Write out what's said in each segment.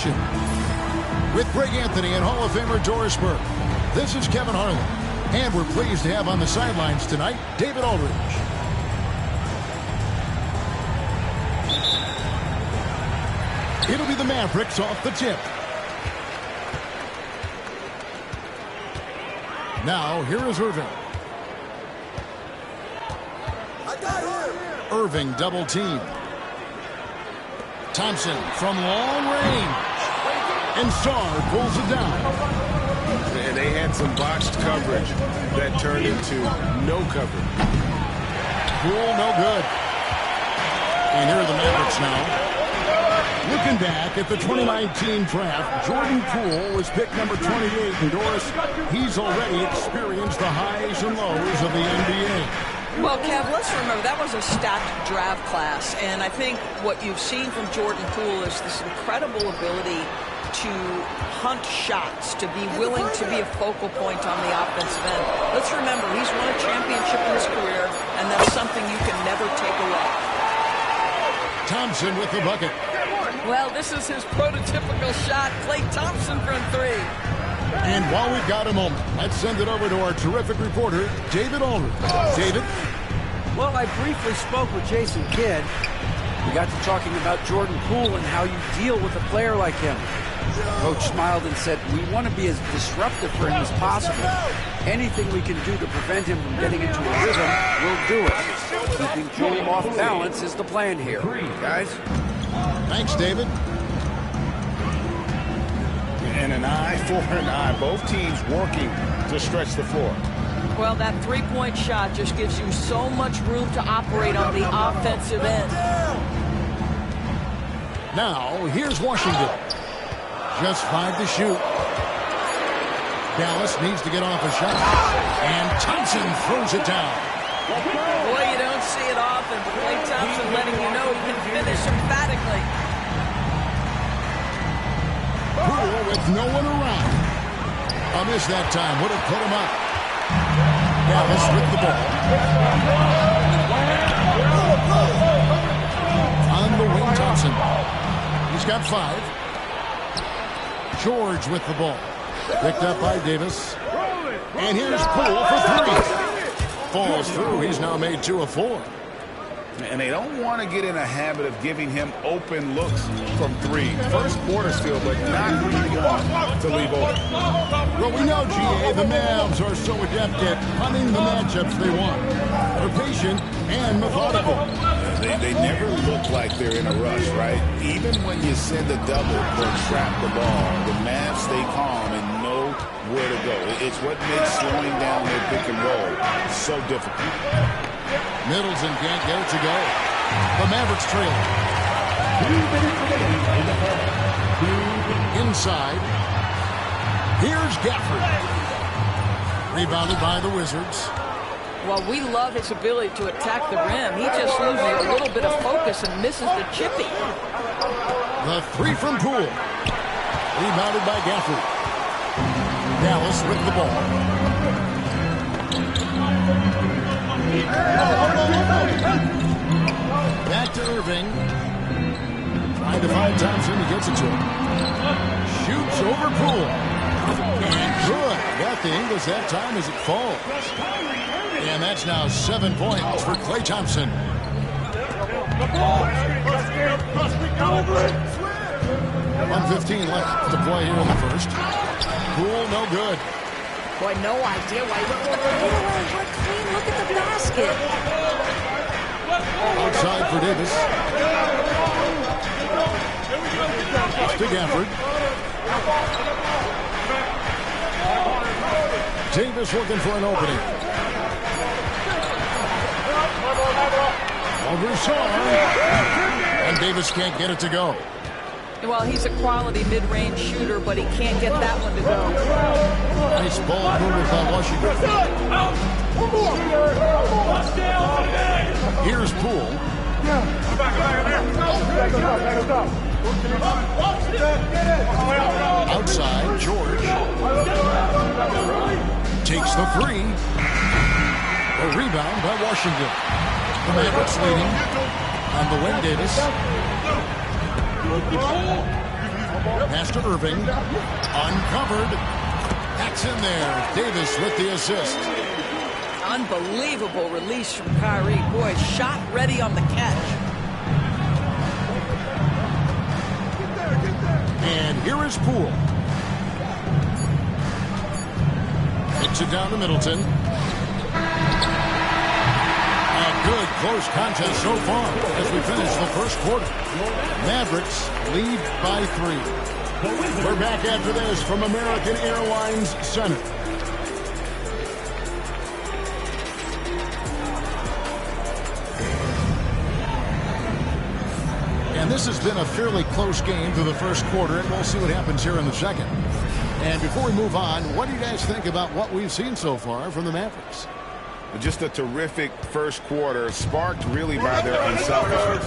action. With Greg Anthony and Hall of Famer Doris Burke, this is Kevin Harlan. And we're pleased to have on the sidelines tonight, David Aldridge. It'll be the Mavericks off the tip. Now, here is Irving. Irving double team. Thompson from long range. And Sarr pulls it down. And they had some boxed coverage that turned into no coverage. Poole, no good. And here are the Mavericks now. Looking back at the 2019 draft, Jordan Poole was picked number 28. And Doris, he's already experienced the highs and lows of the NBA. Well, Kev, let's remember, that was a stacked draft class. And I think what you've seen from Jordan Poole is this incredible ability to hunt shots, to be willing to be a focal point on the offensive end. Let's remember, he's won a championship in his career, and that's something you can never take away. Thompson with the bucket. Well, this is his prototypical shot. Klay Thompson from three. And while we've got a moment, let's send it over to our terrific reporter, David Aldridge. David? Well, I briefly spoke with Jason Kidd. We got to talking about Jordan Poole and how you deal with a player like him. Coach smiled and said, we want to be as disruptive for him as possible. Anything we can do to prevent him from getting into a rhythm, we'll do it. Keeping Poole off balance is the plan here. Guys? Thanks, David. And an eye for an eye. Both teams working to stretch the floor. Well, that three-point shot just gives you so much room to operate on the offensive end. Now, here's Washington. Just 5 to shoot. Dallas needs to get off a shot. And Thompson throws it down. Boy, you don't see it often, but Klay Thompson letting you know he can finish emphatically. Poole with no one around. A miss that time. Would have put him up. Dallas with the ball. On the wing, Thompson. He's got 5. George with the ball. Picked up by Davis. And here's Poole for 3. Falls through. He's now made 2 of 4. And they don't want to get in a habit of giving him open looks from 3. First quarter still, but not really want to leave open. Well, we know, GA, the Mavs are so adept at punting the matchups they want. They're patient and methodical. They never look like they're in a rush, right? Even when you send a double or trap the ball, the Mavs stay calm and know where to go. It's what makes slowing down their pick and roll so difficult. Middleton can't get it to go. The Mavericks trail. Inside. Here's Gafford. Rebounded by the Wizards. Well, we love his ability to attack the rim. He just loses a little bit of focus and misses the chippy. The 3 from Poole. Rebounded by Gafford. Dallas with the ball. Back to Irving. Trying to find Thompson. He gets it to him. Shoots over Poole. And good. Got the Ingles that time as it falls. And that's now 7 points for Klay Thompson. 1:15 left to play here in the first. Poole, no good. Boy, no idea why. Look at the basket. Outside for Davis. To Gafford. Davis looking for an opening. Over Sarr. And Davis can't get it to go. Well, he's a quality mid-range shooter, but he can't get that one to go. Nice ball movement by Washington. Here's Poole. Outside, George. Takes the 3. A rebound by Washington. The Mavericks leading on the wing, Davis. pass to Irving. Uncovered. That's in there. Davis with the assist. Unbelievable release from Kyrie. Boy, shot ready on the catch. And here is Poole. Kicks it down to Middleton. A good close contest so far as we finish the first quarter. Mavericks lead by 3. We're back after this from American Airlines Center. And this has been a fairly close game through the first quarter, and we'll see what happens here in the second. And before we move on, what do you guys think about what we've seen so far from the Mavericks? Just a terrific first quarter, sparked really by their unselfishness.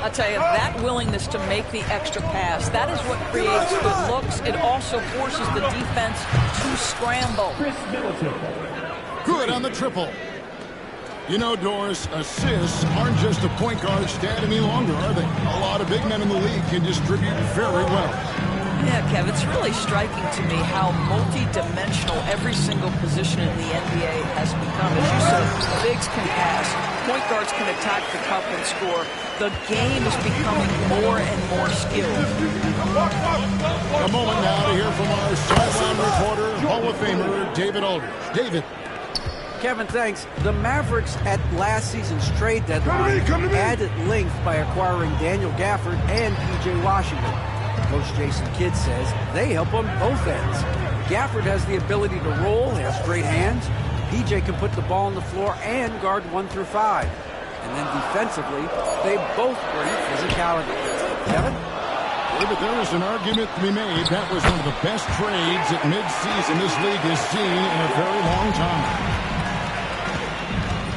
I'll tell you, that willingness to make the extra pass, that is what creates good looks. It also forces the defense to scramble. Good on the triple. You know, Doris, assists aren't just a point guard stat any longer, are they? A lot of big men in the league can distribute very well. Yeah, Kev, it's really striking to me how multi-dimensional every single position in the NBA has become. As you said, bigs can pass, point guards can attack the cup and score. The game is becoming more and more skilled. A moment now to hear from our sideline reporter, Hall of Famer David Aldridge. David. Kevin, thanks. The Mavericks at last season's trade deadline added length by acquiring Daniel Gafford and P.J. Washington. Coach Jason Kidd says they help on both ends. Gafford has the ability to roll, has great hands. P.J. can put the ball on the floor and guard 1 through 5. And then defensively, they both bring physicality. Kevin? Yeah, but there is an argument to be made. That was one of the best trades at midseason this league has seen in a very long time.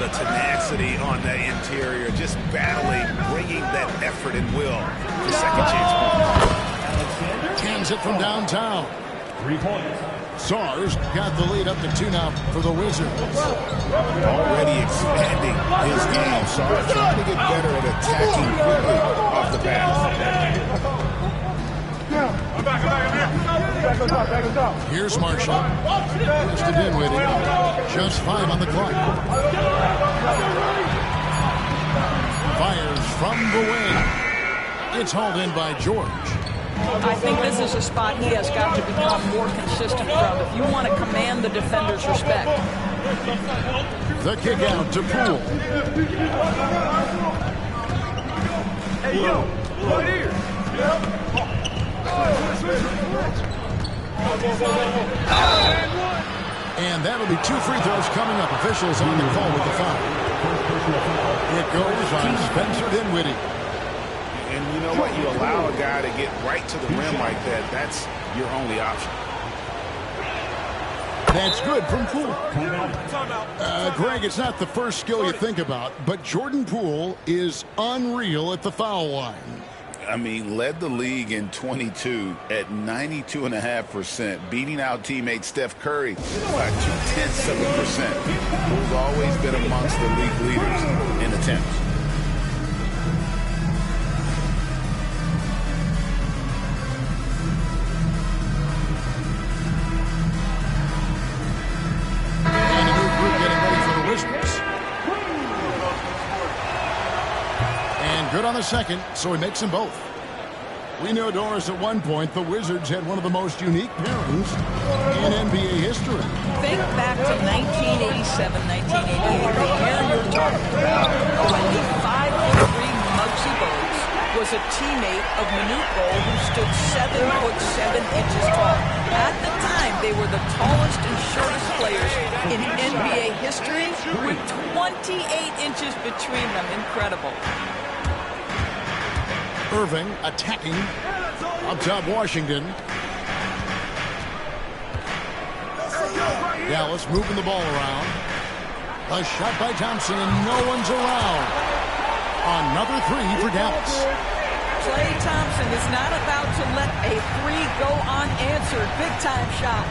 The tenacity on the interior, just battling, bringing that effort and will to second chance points. Cans it from downtown. 3 points. Sars got the lead up to 2 now for the Wizards. Already expanding his game. Sars trying to get better at attacking quickly off the pass. Here's Marshall. Here's to Dinwiddie. Just 5 on the clock. Fires from the wing. It's hauled in by George. I think this is a spot he has got to become more consistent from if you want to command the defender's respect. The kick out to Poole. Hey, yo, right here. And that'll be 2 free throws coming up. Officials on the call with the foul. It goes on Spencer Dinwiddie. And you know what? You allow a guy to get right to the rim like that. That's your only option. That's good from Poole. Greg, it's not the first skill you think about, but Jordan Poole is unreal at the foul line. I mean, led the league in 22 at 92.5%, beating out teammate Steph Curry by 0.2%, who's always been amongst the league leaders in attempts. And a new group getting ready for the Wizards. And good on the second, so he makes them both. We know, Doris, at one point the Wizards had one of the most unique pairings in NBA history. Think back to 1987, 1988, the year you're talking about, when the 5'3" Muggsy Bogues was a teammate of Manute Bol, who stood 7'7" tall. At the time, they were the tallest and shortest players in NBA history, with 28 inches between them. Incredible. Irving attacking up top Washington. Dallas moving the ball around. A shot by Thompson and no one's around. Another 3 for Dallas. Klay Thompson is not about to let a 3 go unanswered. Big time shot.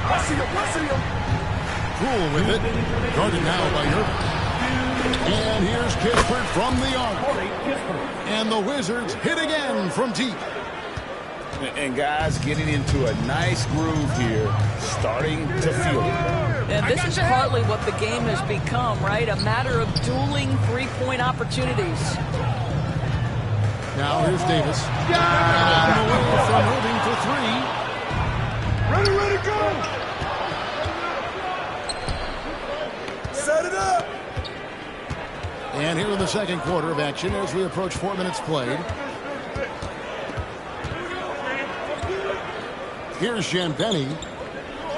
Poole with it. Guarded now by Irving. And here's Kispert from the arc. And the Wizards hit again from deep. And guys getting into a nice groove here, starting to feel it. And this is partly what the game has become, right? A matter of dueling three-point opportunities. Now here's Davis. On the way from Irving for three. Ready, go! Set it up! And here in the second quarter of action as we approach 4 minutes played. Here's Jambeni.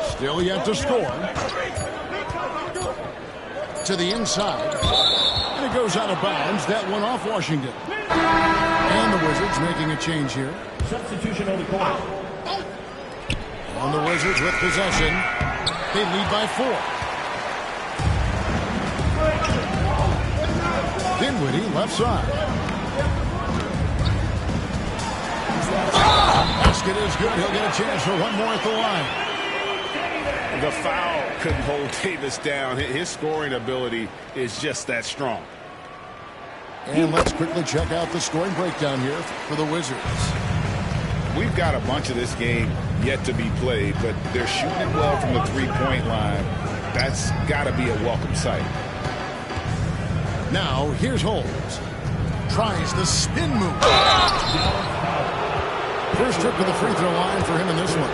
Still yet to score. To the inside. And it goes out of bounds. That one off Washington. And the Wizards making a change here. Substitution on the court. On the Wizards with possession. They lead by 4. Dinwiddie left side. Basket is good. He'll get a chance for one more at the line. The foul couldn't hold Davis down. His scoring ability is just that strong. And let's quickly check out the scoring breakdown here for the Wizards. We've got a bunch of this game yet to be played, but they're shooting it well from the three-point line. That's got to be a welcome sight. Now, here's Holmes. Tries the spin move. First trip to the free throw line for him in this one.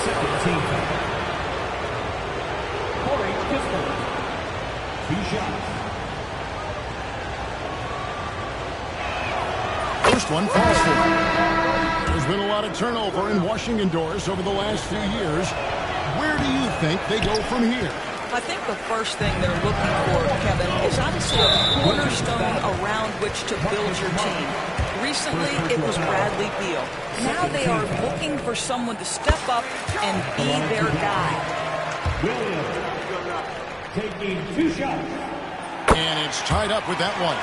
Second team foul. Corey Kispert. 2 shots. First one falls for him. There's been a lot of turnover in Washington Doors over the last few years. Where do you think they go from here? I think the first thing they're looking for, Kevin, is obviously a cornerstone around which to build your team. Recently, it was Bradley Beal. Now they are looking for someone to step up and be their guy. Williams taking 2 shots. And it's tied up with that one.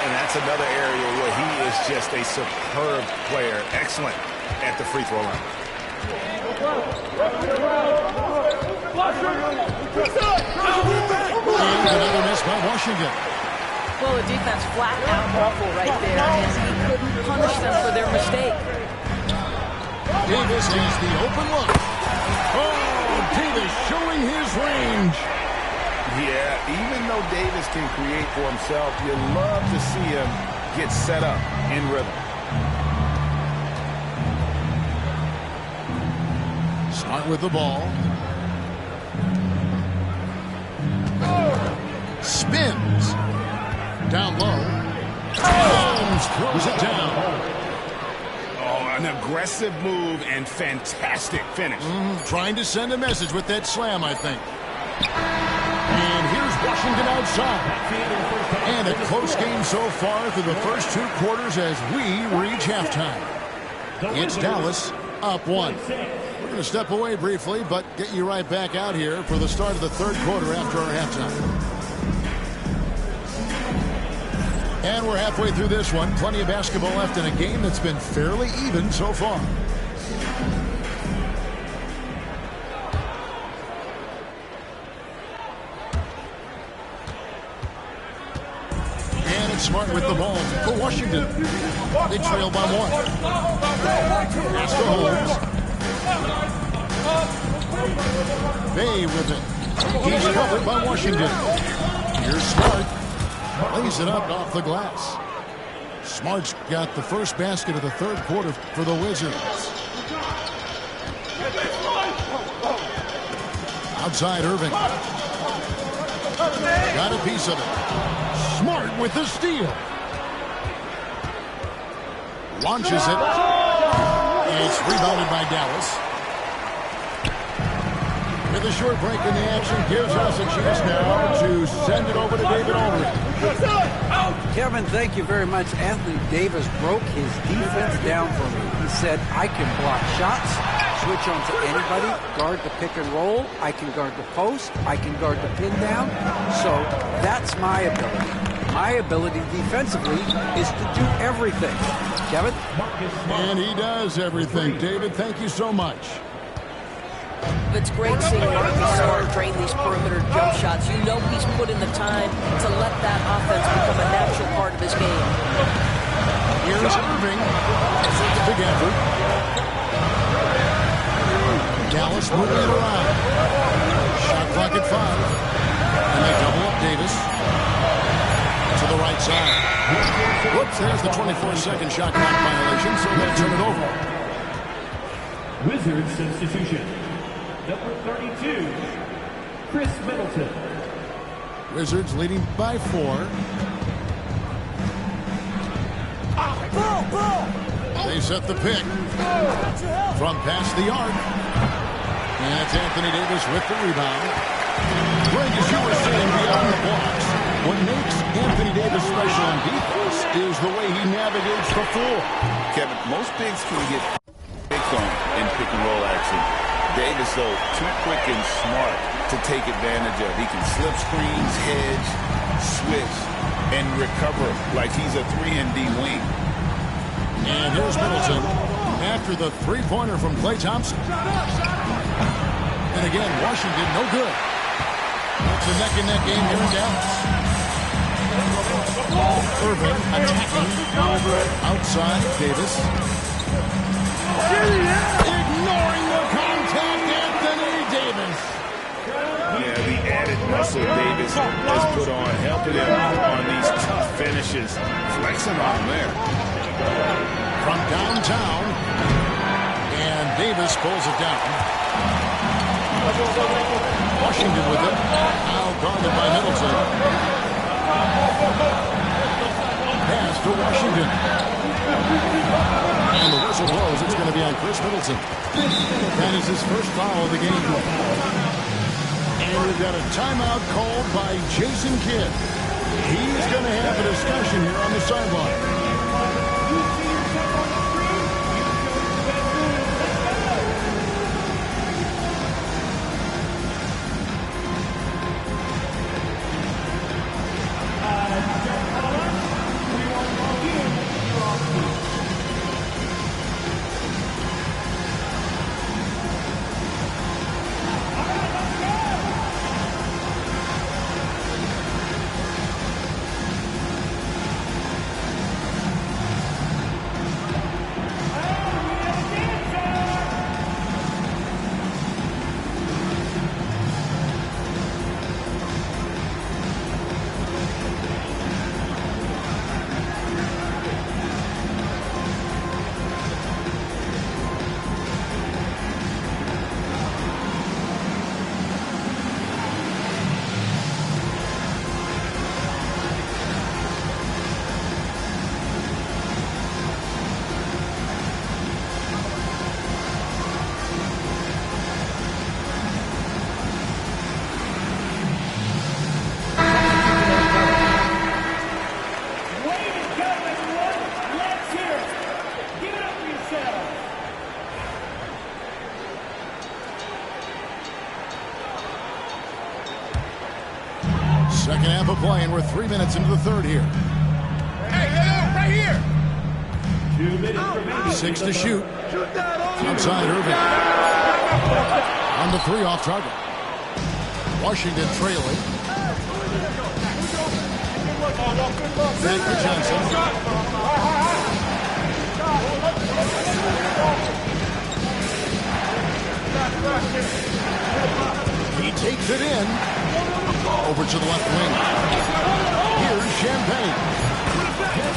And that's another area where he is just a superb player. Excellent at the free throw line. And another miss by Washington. Well, the defense flat out awful right there, and he couldn't punish them for their mistake. Davis has the open look. Oh, Davis showing his range. Yeah, even though Davis can create for himself, you love to see him get set up in rhythm. Smart with the ball. Spins. Down low. Holmes throws it down. Oh, an aggressive move and fantastic finish. Trying to send a message with that slam, I think. And here's Washington outside. And a close game so far through the first 2 quarters as we reach halftime. It's Dallas up 1. We're going to step away briefly, but get you right back out here for the start of the third quarter after our halftime. And we're halfway through this one. Plenty of basketball left in a game that's been fairly even so far. And it's Smart with the ball for Washington. They trail by 1. Pass to Holmes. Bay with it. He's covered by Washington. Here's Smart. Lays it up off the glass. Smart's got the first basket of the third quarter for the Wizards. Outside Irving. Got a piece of it. Smart with the steal. Launches it. It's rebounded by Dallas. With a short break in the action, gives us a chance now to send it over to David Aldridge. Kevin, thank you very much. Anthony Davis broke his defense down for me. He said, I can block shots, switch on to anybody, guard the pick and roll, I can guard the post, I can guard the pin down. So that's my ability. My ability defensively is to do everything. Kevin? And he does everything. David, thank you so much. It's great seeing Marcus Smart drain these perimeter jump shots. You know he's put in the time to let that offense become a natural part of his game. Here's Irving. Big effort. Dallas moving it around. Shot clock at 5. And they double up Davis. To the right side. Whoops, there's the 24-second shot clock violation, so they'll turn it over. Wizards substitution. Number 32, Chris Middleton. Wizards leading by 4. They set the pick from past the arc. And that's Anthony Davis with the rebound. Greg, as you were saying, beyond the blocks, what makes Anthony Davis special on defense is the way he navigates the floor. Kevin, most bigs can get picked on in pick and roll action. Davis, though, too quick and smart to take advantage of. He can slip screens, hedge, switch, and recover like he's a 3-and-D wing. And here's Middleton after the three-pointer from Klay Thompson. And again, Washington, no good. It's a neck-and-neck game here in Dallas. Irving attacking outside Davis. Ignoring the contact, Anthony Davis. Yeah, the added muscle Davis has put on, helping him on these tough finishes. Flexing on him there. From downtown, and Davis pulls it down. Washington with it. Now guarded by Middleton. Pass to Washington. And the whistle blows. It's going to be on Chris Middleton. That is his first foul of the game. And we've got a timeout called by Jason Kidd. He's going to have a discussion here on the sideline. Second half of play, and we're 3 minutes into the third here. Hey, right here. 2 minutes remaining. 6 to shoot. Outside Irving. On the 3 off target. Washington trailing. Back to Johnson. He takes it in. Over to the left wing. Here's Champagne.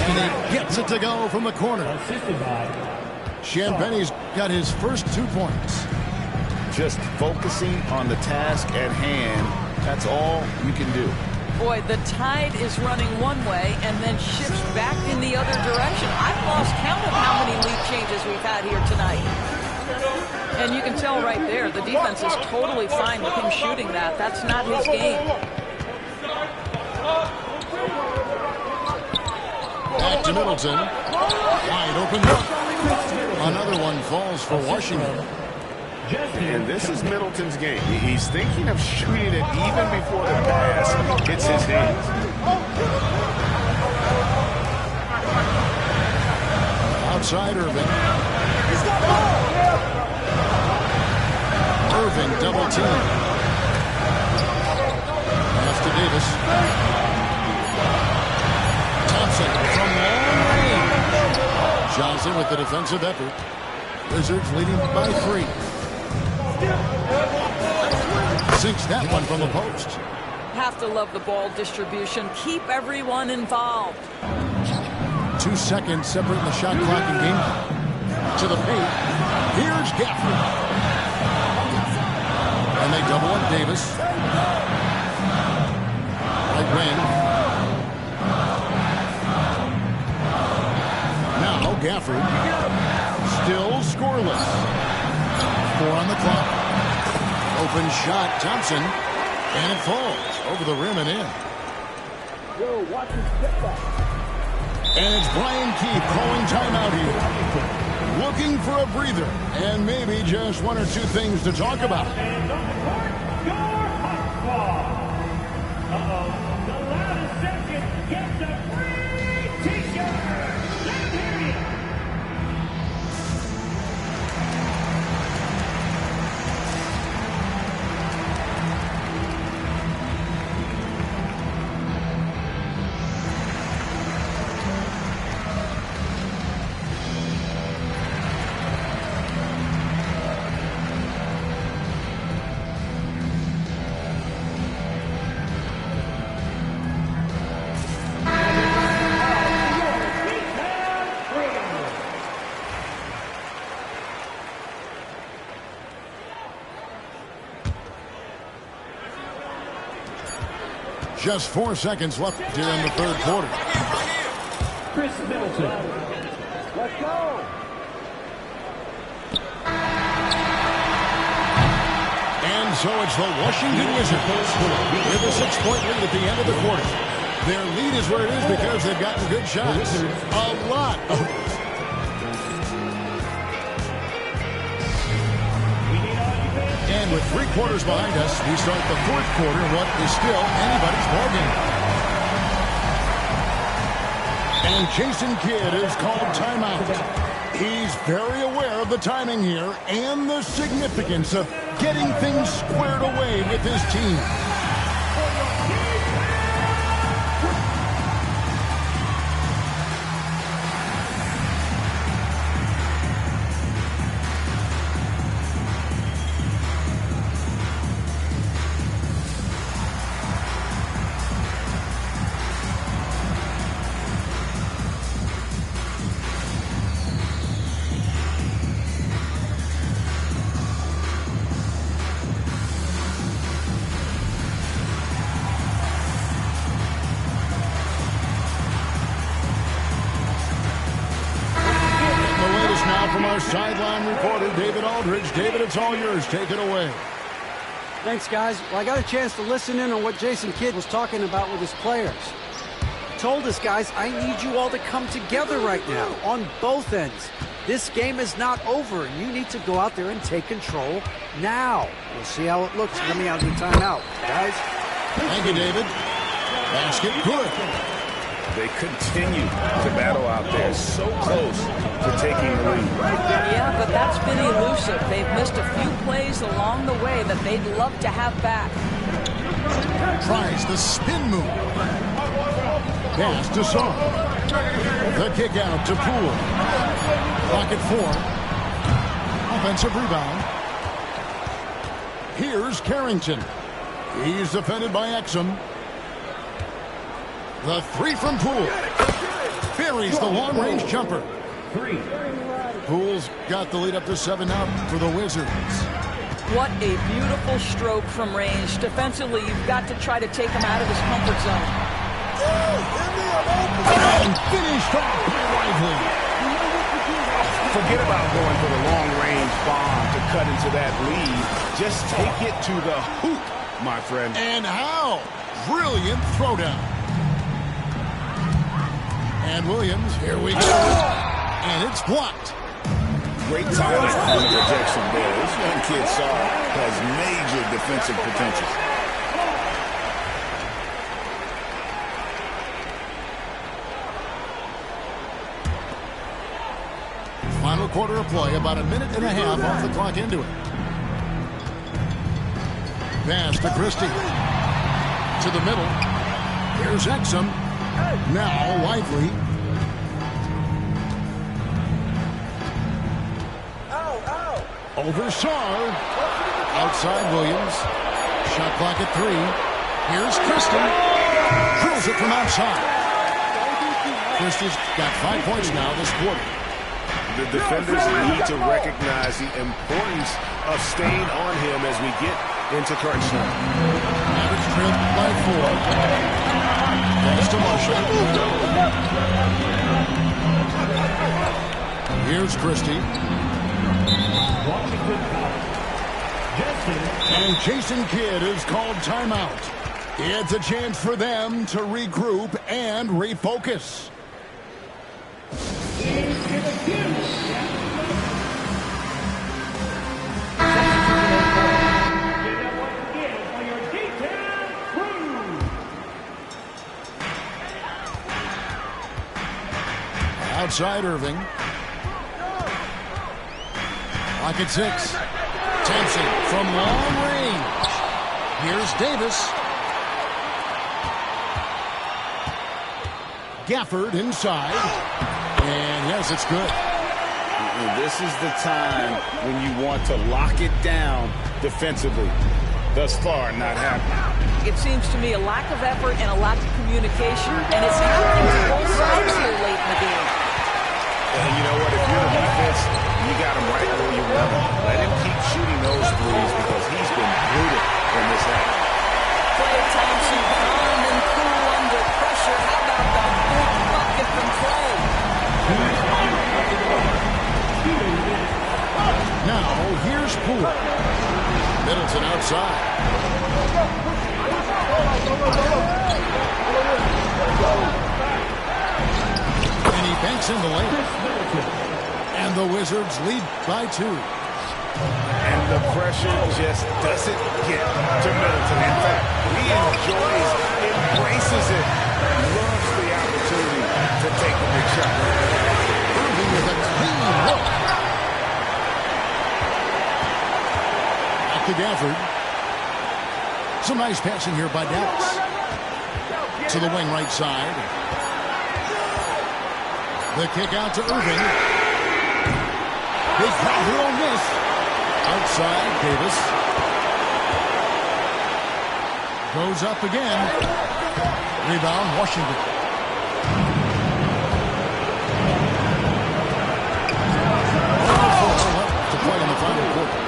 And he gets it to go from the corner. Assisted by Champagne's got his first 2 points. Just focusing on the task at hand. That's all you can do. Boy, the tide is running one way and then shifts back in the other direction. I've lost count of how many lead changes we've had here tonight. And you can tell right there, the defense is totally fine with him shooting that. That's not his game. Back to Middleton. Wide open look. Another one falls for Washington. And this is Middleton's game. He's thinking of shooting it even before the pass hits his hands. Outside Irving. Irving double team. Pass to Davis. Thompson from long range. with the defensive effort. Wizards leading by 3. Sinks that one from the post. Have to love the ball distribution. Keep everyone involved. 2 seconds separating the shot clock and game. To the paint. Here's Gaffney. And they double up Davis. Right wing. Now Gafford. Still scoreless. 4 on the clock. Open shot, Thompson. And it falls over the rim and in. And it's Brian Keith calling timeout here. Looking for a breather and maybe just 1 or 2 things to talk about. And on the court, your hot squad. The loudest section gets a free t-shirt. Let them hear you. Just 4 seconds left here in the third quarter. Chris Middleton. Let's go. And so it's the Washington Wizards with a 6-point lead at the end of the quarter. Their lead is where it is because they've gotten good shots. A lot of them. And with 3 quarters behind us, we start the fourth quarter in what is still anybody's ballgame. And Jason Kidd is called timeout. He's very aware of the timing here and the significance of getting things squared away with his team. Sideline reporter David Aldridge. David, it's all yours. Take it away. Thanks, guys. Well, I got a chance to listen in on what Jason Kidd was talking about with his players. He told us, guys, I need you all to come together right now on both ends. This game is not over, and you need to go out there and take control now. We'll see how it looks coming out of the timeout, guys. Thank you, David. Basket good. They continue to battle out there, so close to taking the lead. Yeah, but that's been elusive. They've missed a few plays along the way that they'd love to have back. Tries the spin move. Pass to Song. The kick out to Poole. Pocket 4. Offensive rebound. Here's Carrington. He's defended by Exum. The 3 from Poole. Buries the long-range jumper. 3. Poole's got the lead up to 7 out for the Wizards. What a beautiful stroke from range. Defensively, you've got to try to take him out of his comfort zone. And finished off by Lively. Forget about going for the long-range bomb to cut into that lead. Just take it to the hoop, my friend. And how? Brilliant throwdown. And Williams, here we go. And it's blocked. Great timing on the rejection there. This young kid has major defensive potential. Final quarter of play, about a minute and a half off the clock into it. Pass to Christie. To the middle. Here's Exum. Now Lively. Over Saar. Outside Williams. Shot clock at 3. Here's Christie. Drills it from outside. Christie's got 5 points now this quarter. The defenders need to recognize the importance of staying on him as we get into crunch time. Mavericks trailed by 4. Pass to Marshall. Here's Christie. And Jason Kidd is called timeout. It's a chance for them to regroup and refocus. Outside Irving. Clock at 6. Thompson from long range. Here's Davis. Gafford inside. And yes, it's good. This is the time when you want to lock it down defensively. Thus far, not happening. It seems to me a lack of effort and a lack of communication, and it's happening to both sides here late in the game. And you know what? If you're the defense, you got him right where you want him. Let him keep shooting those threes because he's been brutal in this half. Klay Thompson calm and cool under pressure. How about the big bucket from Klay? Now, here's Poole. Middleton outside. And he banks in the lane. And the Wizards lead by 2. And the pressure just doesn't get to Middleton. In fact, he enjoys, embraces it, loves the opportunity to take the big shot. Irving with a clean look. Back to Gafford. Some nice passing here by Dallas. To the wing right side. The kick out to Irving. Big counter on this. Outside, Davis. Goes up again. Rebound, Washington. To play in the final quarter.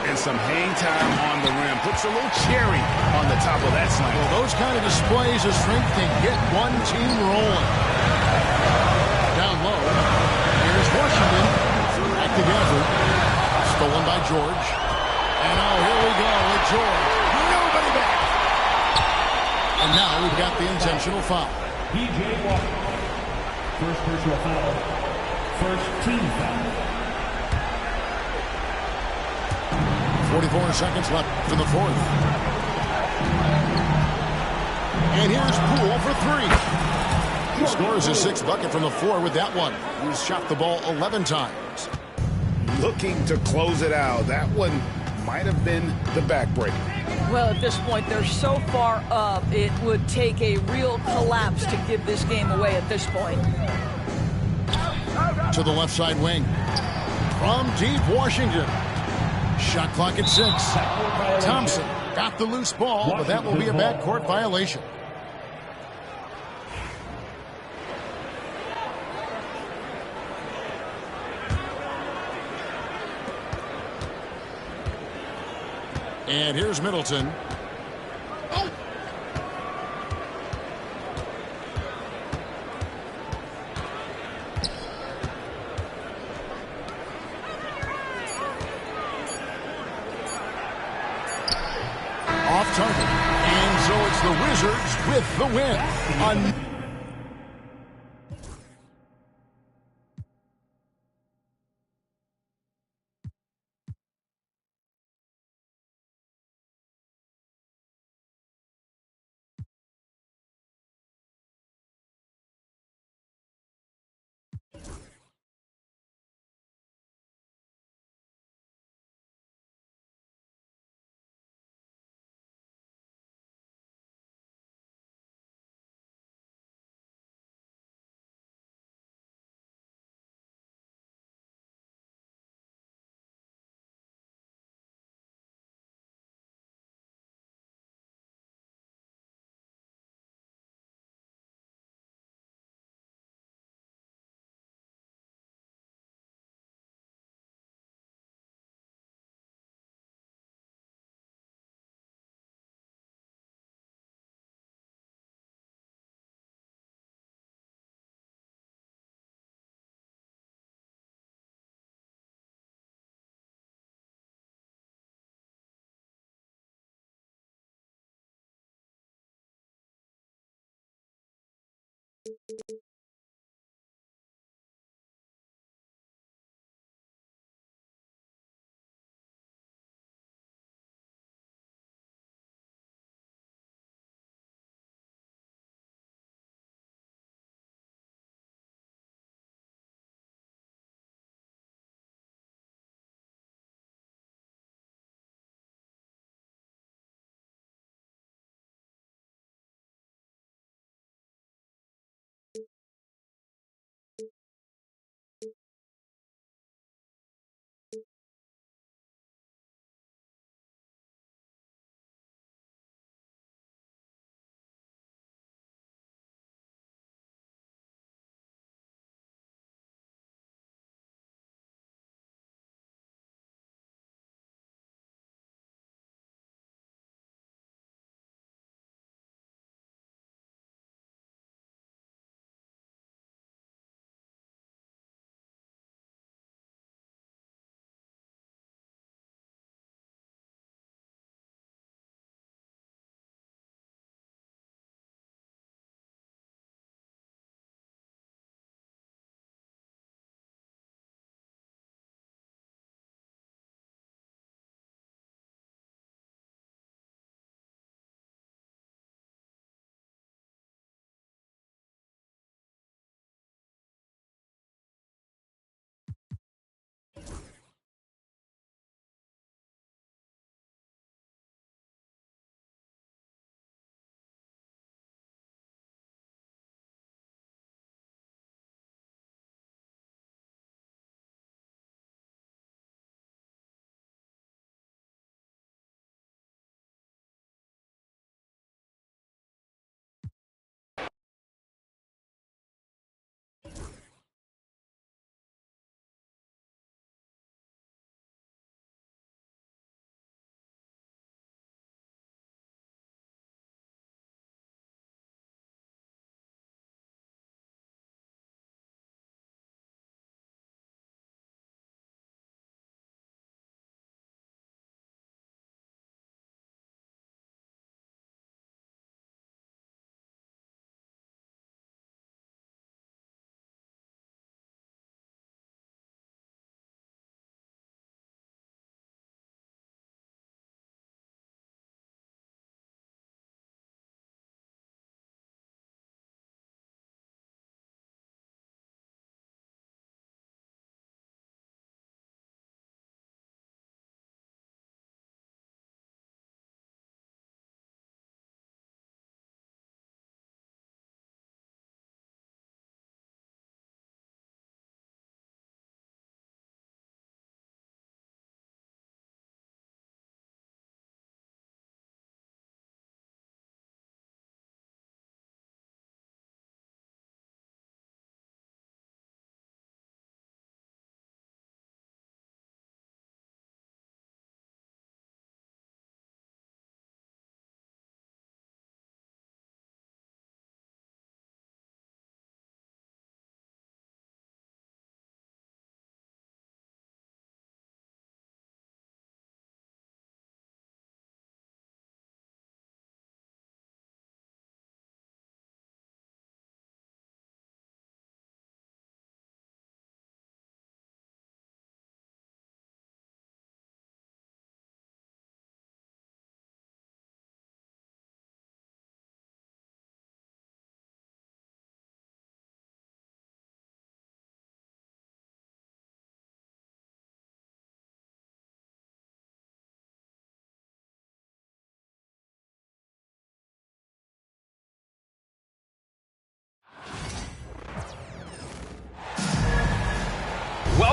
And some hang time on the rim. Puts a little cherry on the top of that slam. Well, those kind of displays of strength can get one team rolling. Down low. Here's Washington. Back to Gafford. Stolen by George. And now here we go with George. Nobody back. And now we've got the intentional foul. P.J. Walker. First personal foul. First team foul. 44 seconds left for the fourth. And here's Poole for 3. He scores his 6th bucket from the floor with that one. He's shot the ball 11 times. Looking to close it out. That one might have been the backbreaker. Well, at this point, they're so far up, it would take a real collapse to give this game away at this point. To the left side wing. From deep Washington. Shot clock at 6. Thompson got the loose ball, but that will be a backcourt violation. And here's Middleton. Off target. And so it's the Wizards with the win.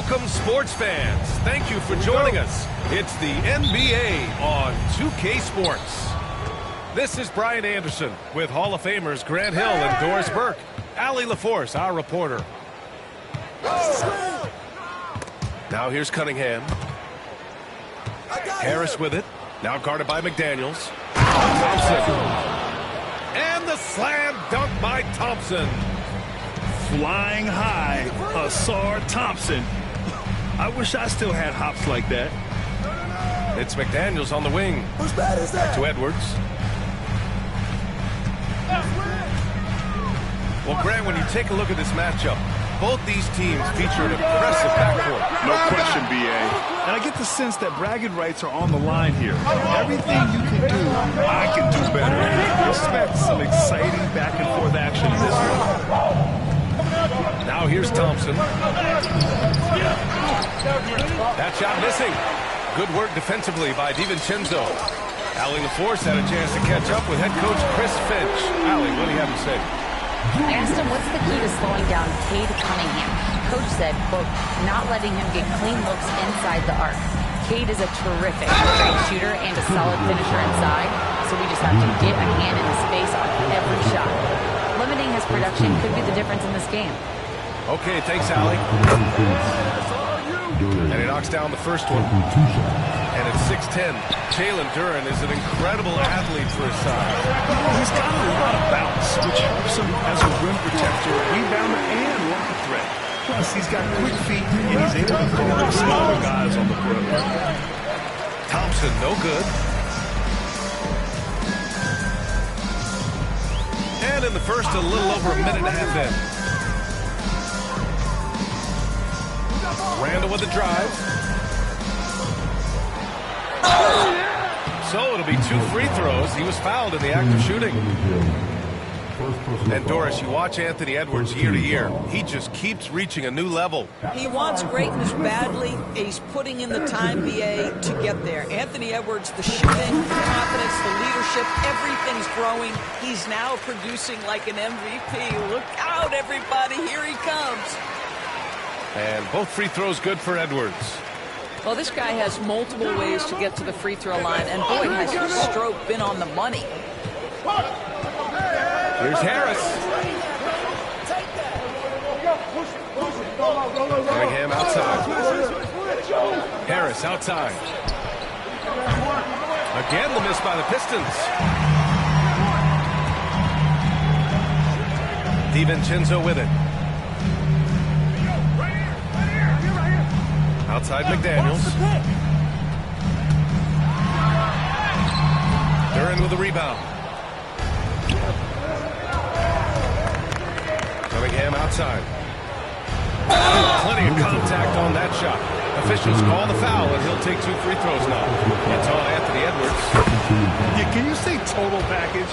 Welcome, sports fans. Thank you for joining us. It's the NBA on 2K Sports. This is Brian Anderson with Hall of Famers Grant Hill and Doris Burke. Allie LaForce, our reporter. Now here's Cunningham. Harris with it. Now guarded by McDaniels. Thompson. And the slam dunk by Thompson. Flying high, Asar Thompson. I wish I still had hops like that. It's McDaniels on the wing. Back to Edwards. Well, Grant, when you take a look at this matchup, both these teams feature an impressive backcourt. No question, B.A. And I get the sense that bragging rights are on the line here. Everything you can do, I can do better. Expect some exciting back-and-forth action in this one. Now here's Thompson. That shot missing. Good work defensively by DiVincenzo. Allie LaForce had a chance to catch up with head coach Chris Finch. Allie, what do you have to say? I asked him what's the key to slowing down Cade Cunningham. Coach said, quote, not letting him get clean looks inside the arc. Cade is a terrific straight shooter and a solid finisher inside, so we just have to get a hand in his face on every shot. Limiting his production could be the difference in this game. Okay, thanks, Allie. And he knocks down the first one. And at 6'10", Jalen Duren is an incredible athlete for his size. He's got a lot of bounce, which helps him as a rim protector, rebounder, and rocket threat. Plus, he's got quick feet, and he's able to guard smaller guys on the perimeter. Thompson, no good. And in the first, a little over a minute and a half in. Randall with the drive. So it'll be 2 free throws. He was fouled in the act of shooting. And Doris, you watch Anthony Edwards year to year. He just keeps reaching a new level. He wants greatness badly. He's putting in the time, BA, to get there. Anthony Edwards, the shooting, the confidence, the leadership, everything's growing. He's now producing like an MVP. Look out, everybody. Here he comes. And both free throws good for Edwards. Well, this guy has multiple ways to get to the free throw line, and boy, has his stroke been on the money. Here's Harris. Cunningham outside. Harris outside. Again, the miss by the Pistons. DiVincenzo with it. Outside McDaniels. Duren with the rebound. Cunningham outside. Plenty of contact on that shot. Officials call the foul, and he'll take 2 free throws now. It's on Anthony Edwards. Yeah, can you say total package?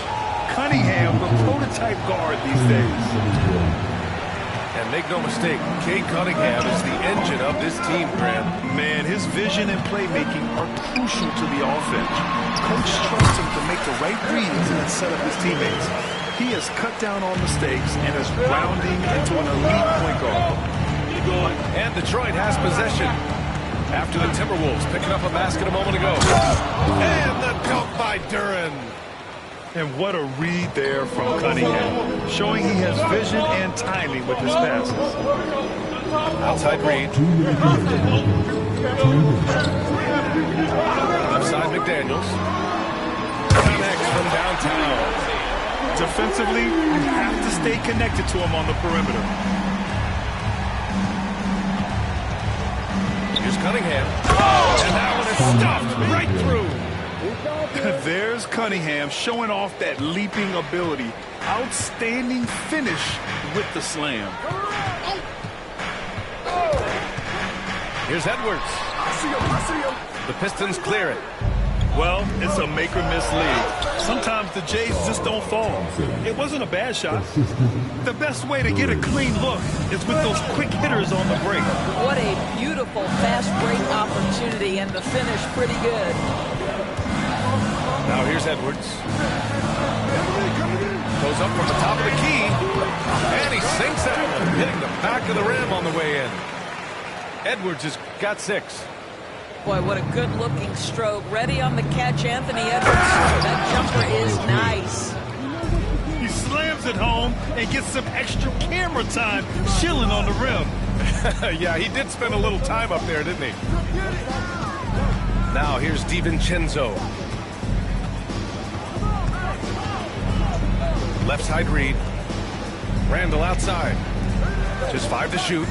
Cunningham, the prototype guard these days. And make no mistake, Cade Cunningham is the engine of this team, Graham. Man, his vision and playmaking are crucial to the offense. Coach trusts him to make the right reads and set up his teammates. He has cut down on mistakes and is rounding into an elite point guard. And Detroit has possession. After the Timberwolves picking up a basket a moment ago. And the dunk by Duren. And what a read there from Cunningham, showing he has vision and timing with his passes. Outside Reed. Left side McDaniels. Connects from downtown. Defensively, you have to stay connected to him on the perimeter. Here's Cunningham. And that one is stuffed right through. There's Cunningham showing off that leaping ability. Outstanding finish with the slam. Here's Edwards. The Pistons clear it. Well, it's a make-or-miss league. Sometimes the Jays just don't fall. It wasn't a bad shot. The best way to get a clean look is with those quick hitters on the break. What a beautiful fast break opportunity, and the finish pretty good. Now here's Edwards. Goes up from the top of the key. And he sinks that one, hitting the back of the rim on the way in. Edwards has got 6. Boy, what a good-looking stroke. Ready on the catch, Anthony Edwards. That jumper is nice. He slams it home and gets some extra camera time chilling on the rim. Yeah, he did spend a little time up there, didn't he? Now here's DiVincenzo. Left side read. Randall outside. Just 5 to shoot.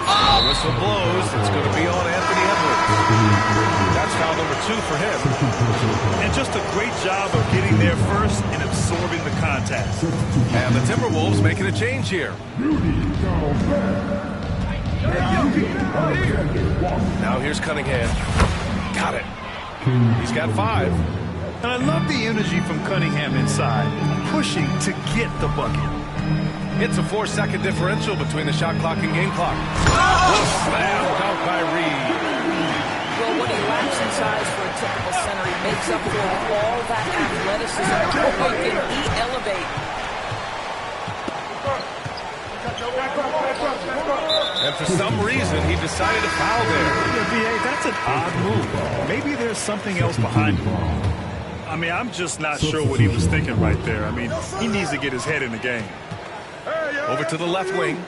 The whistle blows. It's going to be on Anthony Edwards. That's foul number 2 for him. And just a great job of getting there first and absorbing the contact. And the Timberwolves making a change here. Now here's Cunningham. Got it. He's got 5. And I love the energy from Cunningham inside, pushing to get the bucket. It's a 4-second differential between the shot clock and game clock. Slam dunk by Reed. Well, what he lacks in size for a typical center, he makes up for all that athleticism. Boy, can he elevate. And for some reason, he decided to foul there. Yeah, B.A., that's an odd move. Maybe there's something else behind it. I mean, I'm just not sure what he was thinking right there. I mean, he needs to get his head in the game. Over to the left wing.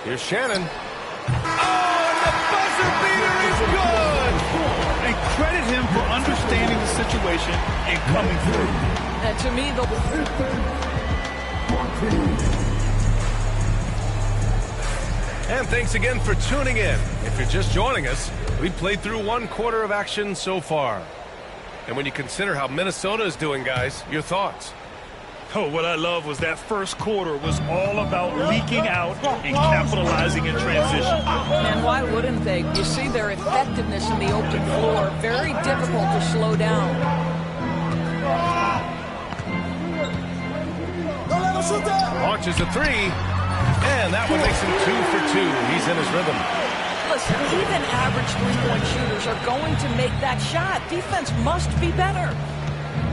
Here's Shannon. Oh, and the buzzer beater is good! And credit him for understanding the situation and coming through. And to me, And thanks again for tuning in. If you're just joining us, we've played through 1 quarter of action so far. And when you consider how Minnesota is doing, guys, your thoughts? Oh, what I love was that first quarter was all about leaking out and capitalizing in transition. and why wouldn't they? You see their effectiveness in the open floor. Very difficult to slow down. Launches a 3. And that one makes him 2 for 2. He's in his rhythm. Listen, even average three-point shooters are going to make that shot. Defense must be better.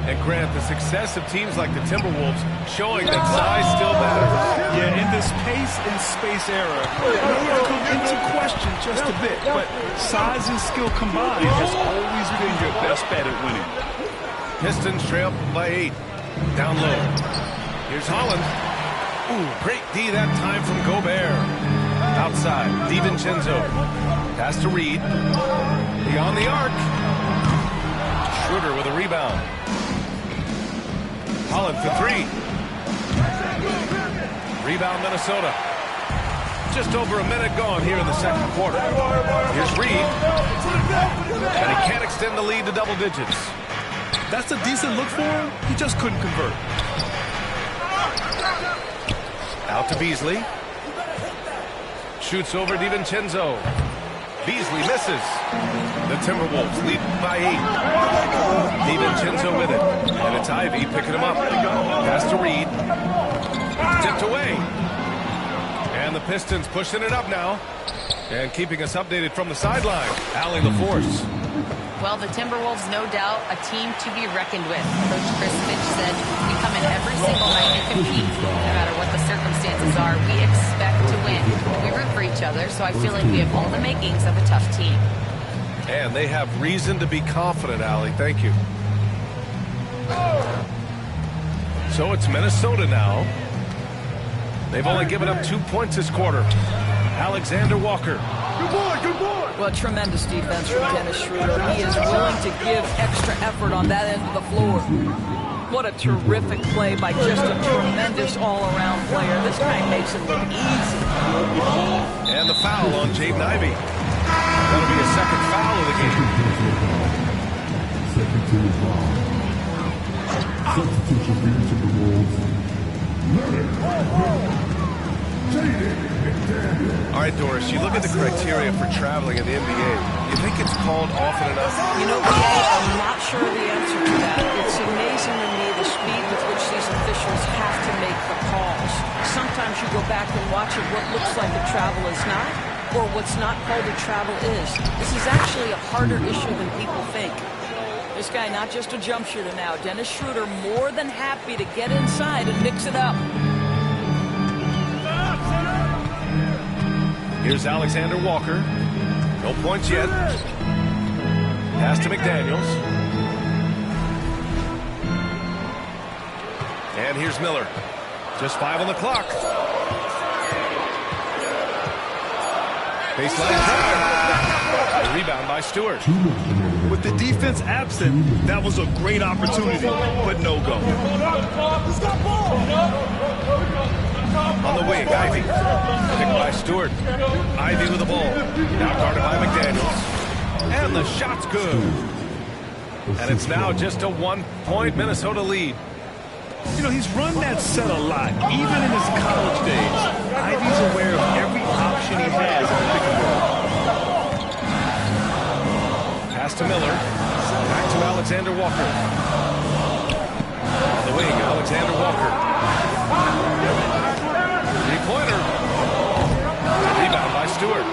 And Grant, the success of teams like the Timberwolves showing that size still matters. Yeah, in this pace and space era, it may come into question just a bit, but size and skill combined has always been your best bet at winning. Pistons trail by 8. Down low. Here's Holland. Ooh, great D that time from Gobert. Outside, DiVincenzo. Pass to Reed. Beyond the arc. Schroeder with a rebound. Holland for 3. Rebound Minnesota. Just over a minute gone here in the second quarter. Here's Reed. And he can't extend the lead to double digits. That's a decent look for him. He just couldn't convert. Out to Beasley. Shoots over DiVincenzo. Beasley misses. The Timberwolves lead by 8. DiVincenzo with it. And it's Ivy picking him up. Pass to Reed. Tipped away. And the Pistons pushing it up now. And keeping us updated from the sideline. Allie LaForce. Well, the Timberwolves, no doubt, a team to be reckoned with. Coach Chris Finch said, we come in every single night and compete. No matter what the circumstances are, we expect to win. We root for each other, so I feel like we have all the makings of a tough team. And they have reason to be confident, Allie. Thank you. So it's Minnesota now. They've only given up 2 points this quarter. Alexander Walker. Good boy, good boy. Well, tremendous defense from Dennis Schroeder. He is willing to give extra effort on that end of the floor. What a terrific play by just a tremendous all-around player. This guy makes it look easy. And the foul on Jaden Ivey. That'll be a second foul of the game. Second team foul. Substitution for the Timberwolves. All right, Doris, you look at the criteria for traveling in the NBA. You think it's called often enough? You know, I'm not sure of the answer to that. It's amazing to me the speed with which these officials have to make the calls. Sometimes you go back and watch it, what looks like a travel is not, or what's not called a travel is. This is actually a harder issue than people think. This guy, not just a jump shooter now. Dennis Schroeder more than happy to get inside and mix it up. Here's Alexander Walker. No points yet. Pass to McDaniels. And here's Miller. Just 5 on the clock. Baseline drive. A rebound by Stewart. With the defense absent, that was a great opportunity, but no go. On the wing, Ivy. Picked by Stewart. Ivy with the ball. Now guarded by McDaniels. And the shot's good. And it's now just a 1-point Minnesota lead. You know, he's run that set a lot, even in his college days. Ivy's aware of every option he has in the pick and roll. Pass to Miller. Back to Alexander Walker. On the wing, Alexander Walker. Three-pointer. Rebound by Stewart.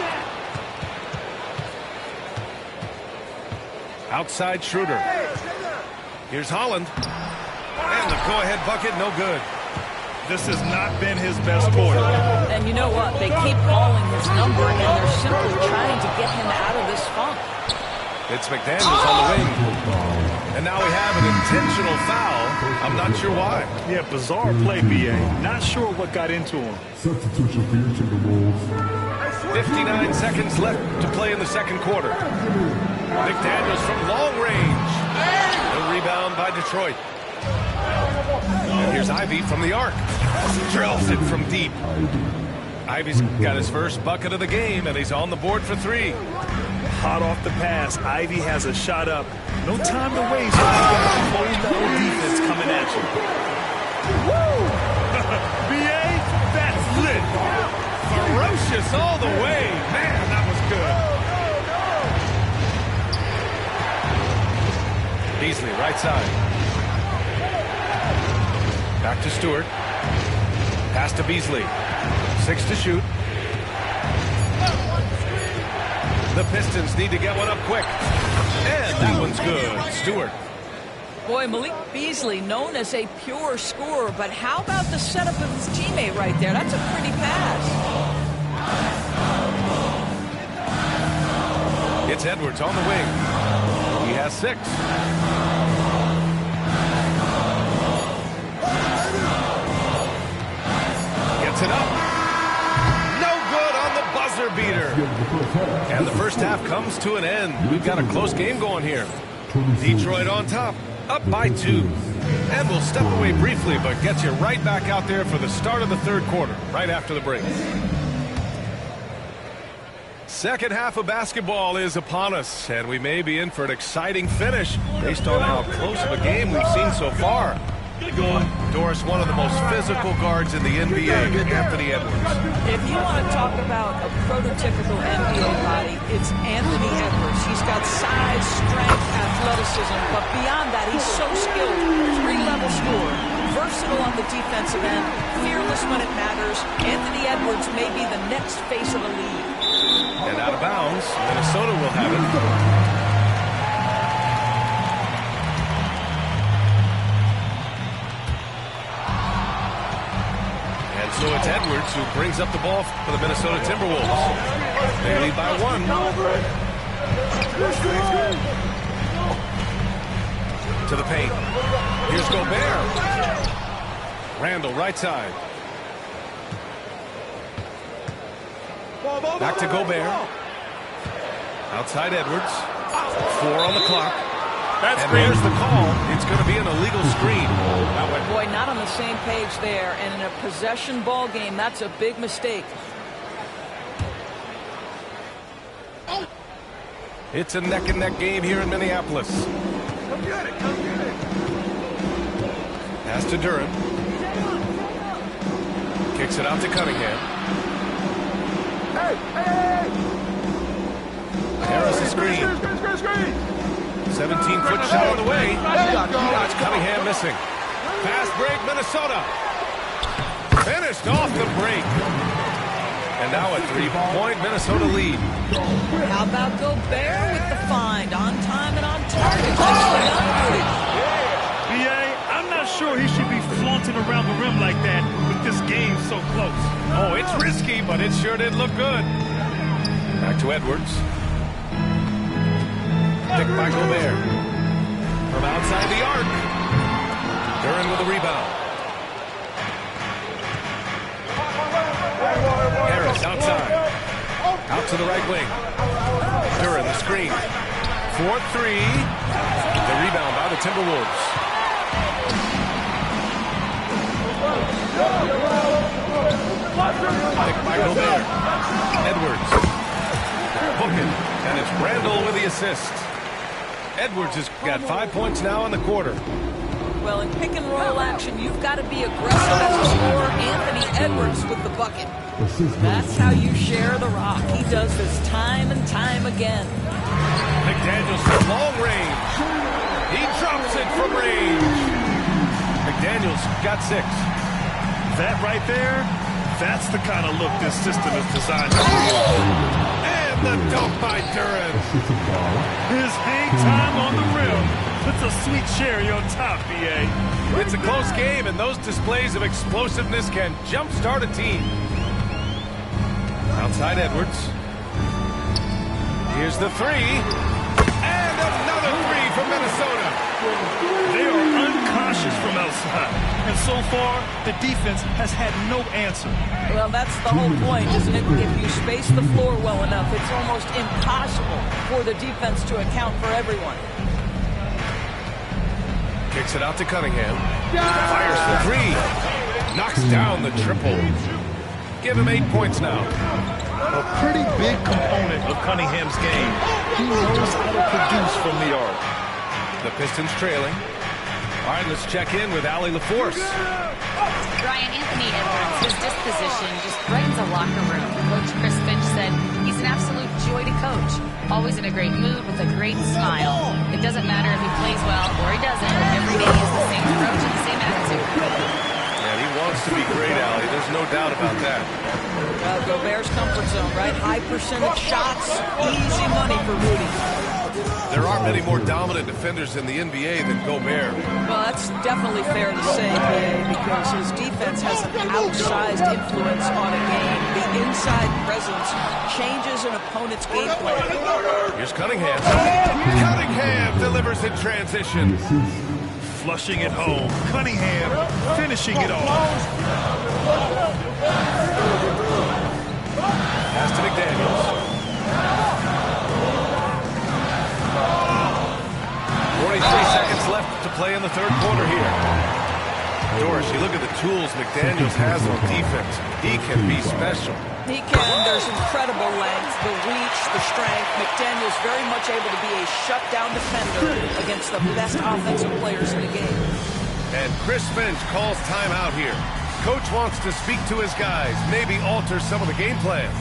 Outside Schroeder. Here's Holland. And the go-ahead bucket, no good. This has not been his best quarter. And you know what? They keep calling his number, and they're simply trying to get him out of this funk. It's McDaniels on the wing. And now we have an intentional foul. I'm not sure why. Yeah, bizarre play, B.A. Not sure what got into him. Substitution for each of the Wolves. 59 seconds left to play in the second quarter. McDaniels from long range. The rebound by Detroit. And here's Ivy from the arc. Drills it from deep. Ivy's got his first bucket of the game, and he's on the board for 3. Hot off the pass, Ivy has a shot up. No time to waste when you got a whole level defense coming at you. Woo! B.A., that's lit. Ferocious all the way. Man, that was good. Beasley, right side. Back to Stewart. Pass to Beasley. 6 to shoot. The Pistons need to get one up quick. And that one's good. Stewart. Boy, Malik Beasley, known as a pure scorer, but how about the setup of his teammate right there? That's a pretty pass. It's Edwards on the wing. He has 6. Gets it up. No good on the buzzer beater. And the first half comes to an end. We've got a close game going here. Detroit on top, up by 2. And we'll step away briefly, but get you right back out there for the start of the third quarter, right after the break. Second half of basketball is upon us, and we may be in for an exciting finish based on how close of a game we've seen so far. Doris, one of the most physical guards in the NBA, Anthony Edwards. If you want to talk about a prototypical NBA body, it's Anthony Edwards. He's got size, strength, athleticism, but beyond that, he's so skilled. 3-level scorer, versatile on the defensive end, fearless when it matters. Anthony Edwards may be the next face of the league. And out of bounds, Minnesota will have it. So it's Edwards who brings up the ball for the Minnesota Timberwolves. They lead by 1. To the paint. Here's Gobert. Randall, right side. Back to Gobert. Outside Edwards. 4 on the clock. And there's the call. It's going to be an illegal screen. Boy, not on the same page there. And in a possession ball game, that's a big mistake. It's a neck-and-neck game here in Minneapolis. Pass to Duran. Kicks it out to Cunningham. Harris a screen. 17-foot shot on the way. That's Cunningham missing. Fast break, Minnesota. Finished off the break. And now a 3-point Minnesota lead. How about Gobert with the find? On time and on target. B.A., I'm not sure he should be flaunting around the rim like that with this game so close. Oh, it's risky, but it sure did look good. Back to Edwards. Picked by Gobert. From outside the arc. Duran with a rebound. Harris outside. Out to the right wing. Duran the screen. 4-3. The rebound by the Timberwolves. Picked by Gobert. Edwards. Booking. And it's Randall with the assist. Edwards has got 5 points now in the quarter. Well, in pick and roll action, you've got to be aggressive as a scorer. Anthony Edwards with the bucket. That's how you share the rock. He does this time and time again. McDaniels from long range. He drops it from range. McDaniels got 6. That right there, that's the kind of look this system is designed to create. And the dunk by Duran. His hang time on the rim. It's a sweet cherry on top, BA. It's a close game, and those displays of explosiveness can jumpstart a team. Outside Edwards. Here's the 3. And another 3 from Minnesota. They are unconscious from outside. And so far, the defense has had no answer. Well, that's the whole point, isn't it? If you space the floor well enough, it's almost impossible for the defense to account for everyone. Kicks it out to Cunningham. Fires the 3. Knocks down the triple. Give him 8 points now. A pretty big component of Cunningham's game. He knows how to produce from the arc. The Pistons trailing. All right, let's check in with Allie LaForce. Brian, Anthony Edwards, his disposition just brightens a locker room. Coach Chris Finch said he's an absolute joy to coach. Always in a great mood with a great smile. It doesn't matter if he plays well or he doesn't. Every day he has the same approach and the same attitude. And he wants to be great, Allie. There's no doubt about that. Gobert's comfort zone, right? High percentage shots, easy money for Rudy. There aren't many more dominant defenders in the NBA than Gobert. Well, that's definitely fair to say, because his defense has an outsized influence on a game. The inside presence changes an opponent's game plan. Here's Cunningham. Cunningham delivers in transition. Flushing it home. Cunningham finishing it off. Pass to McDaniels. 43 seconds left to play in the third quarter here. Doris, you look at the tools McDaniels has on defense. He can be special. He can. There's incredible length, the reach, the strength. McDaniels very much able to be a shutdown defender against the best offensive players in the game. And Chris Finch calls timeout here. Coach wants to speak to his guys, maybe alter some of the game plan.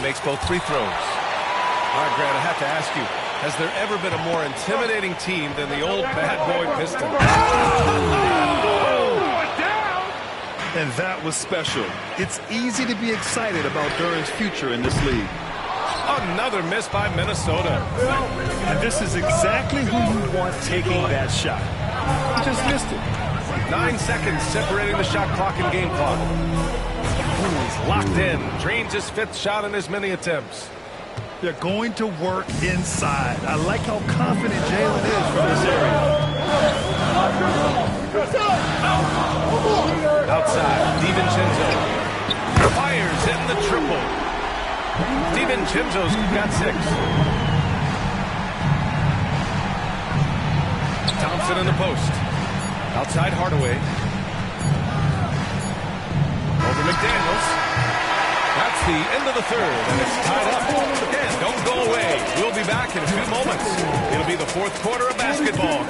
Makes both free throws. All right, Grant, I have to ask you, has there ever been a more intimidating team than the old bad boy Pistons? And that was special. It's easy to be excited about Duran's future in this league. Another miss by Minnesota. And this is exactly who you want taking that shot. He just missed it. 9 seconds separating the shot clock and game clock. He's locked in. Drains his 5th shot in as many attempts. They're going to work inside. I like how confident Jalen is from this area. Outside, DiVincenzo fires in the triple. DiVincenzo's got 6. Thompson in the post. Outside Hardaway. Over McDaniels. the end of the third, and it's tied up. And don't go away. We'll be back in a few moments. It'll be the fourth quarter of basketball.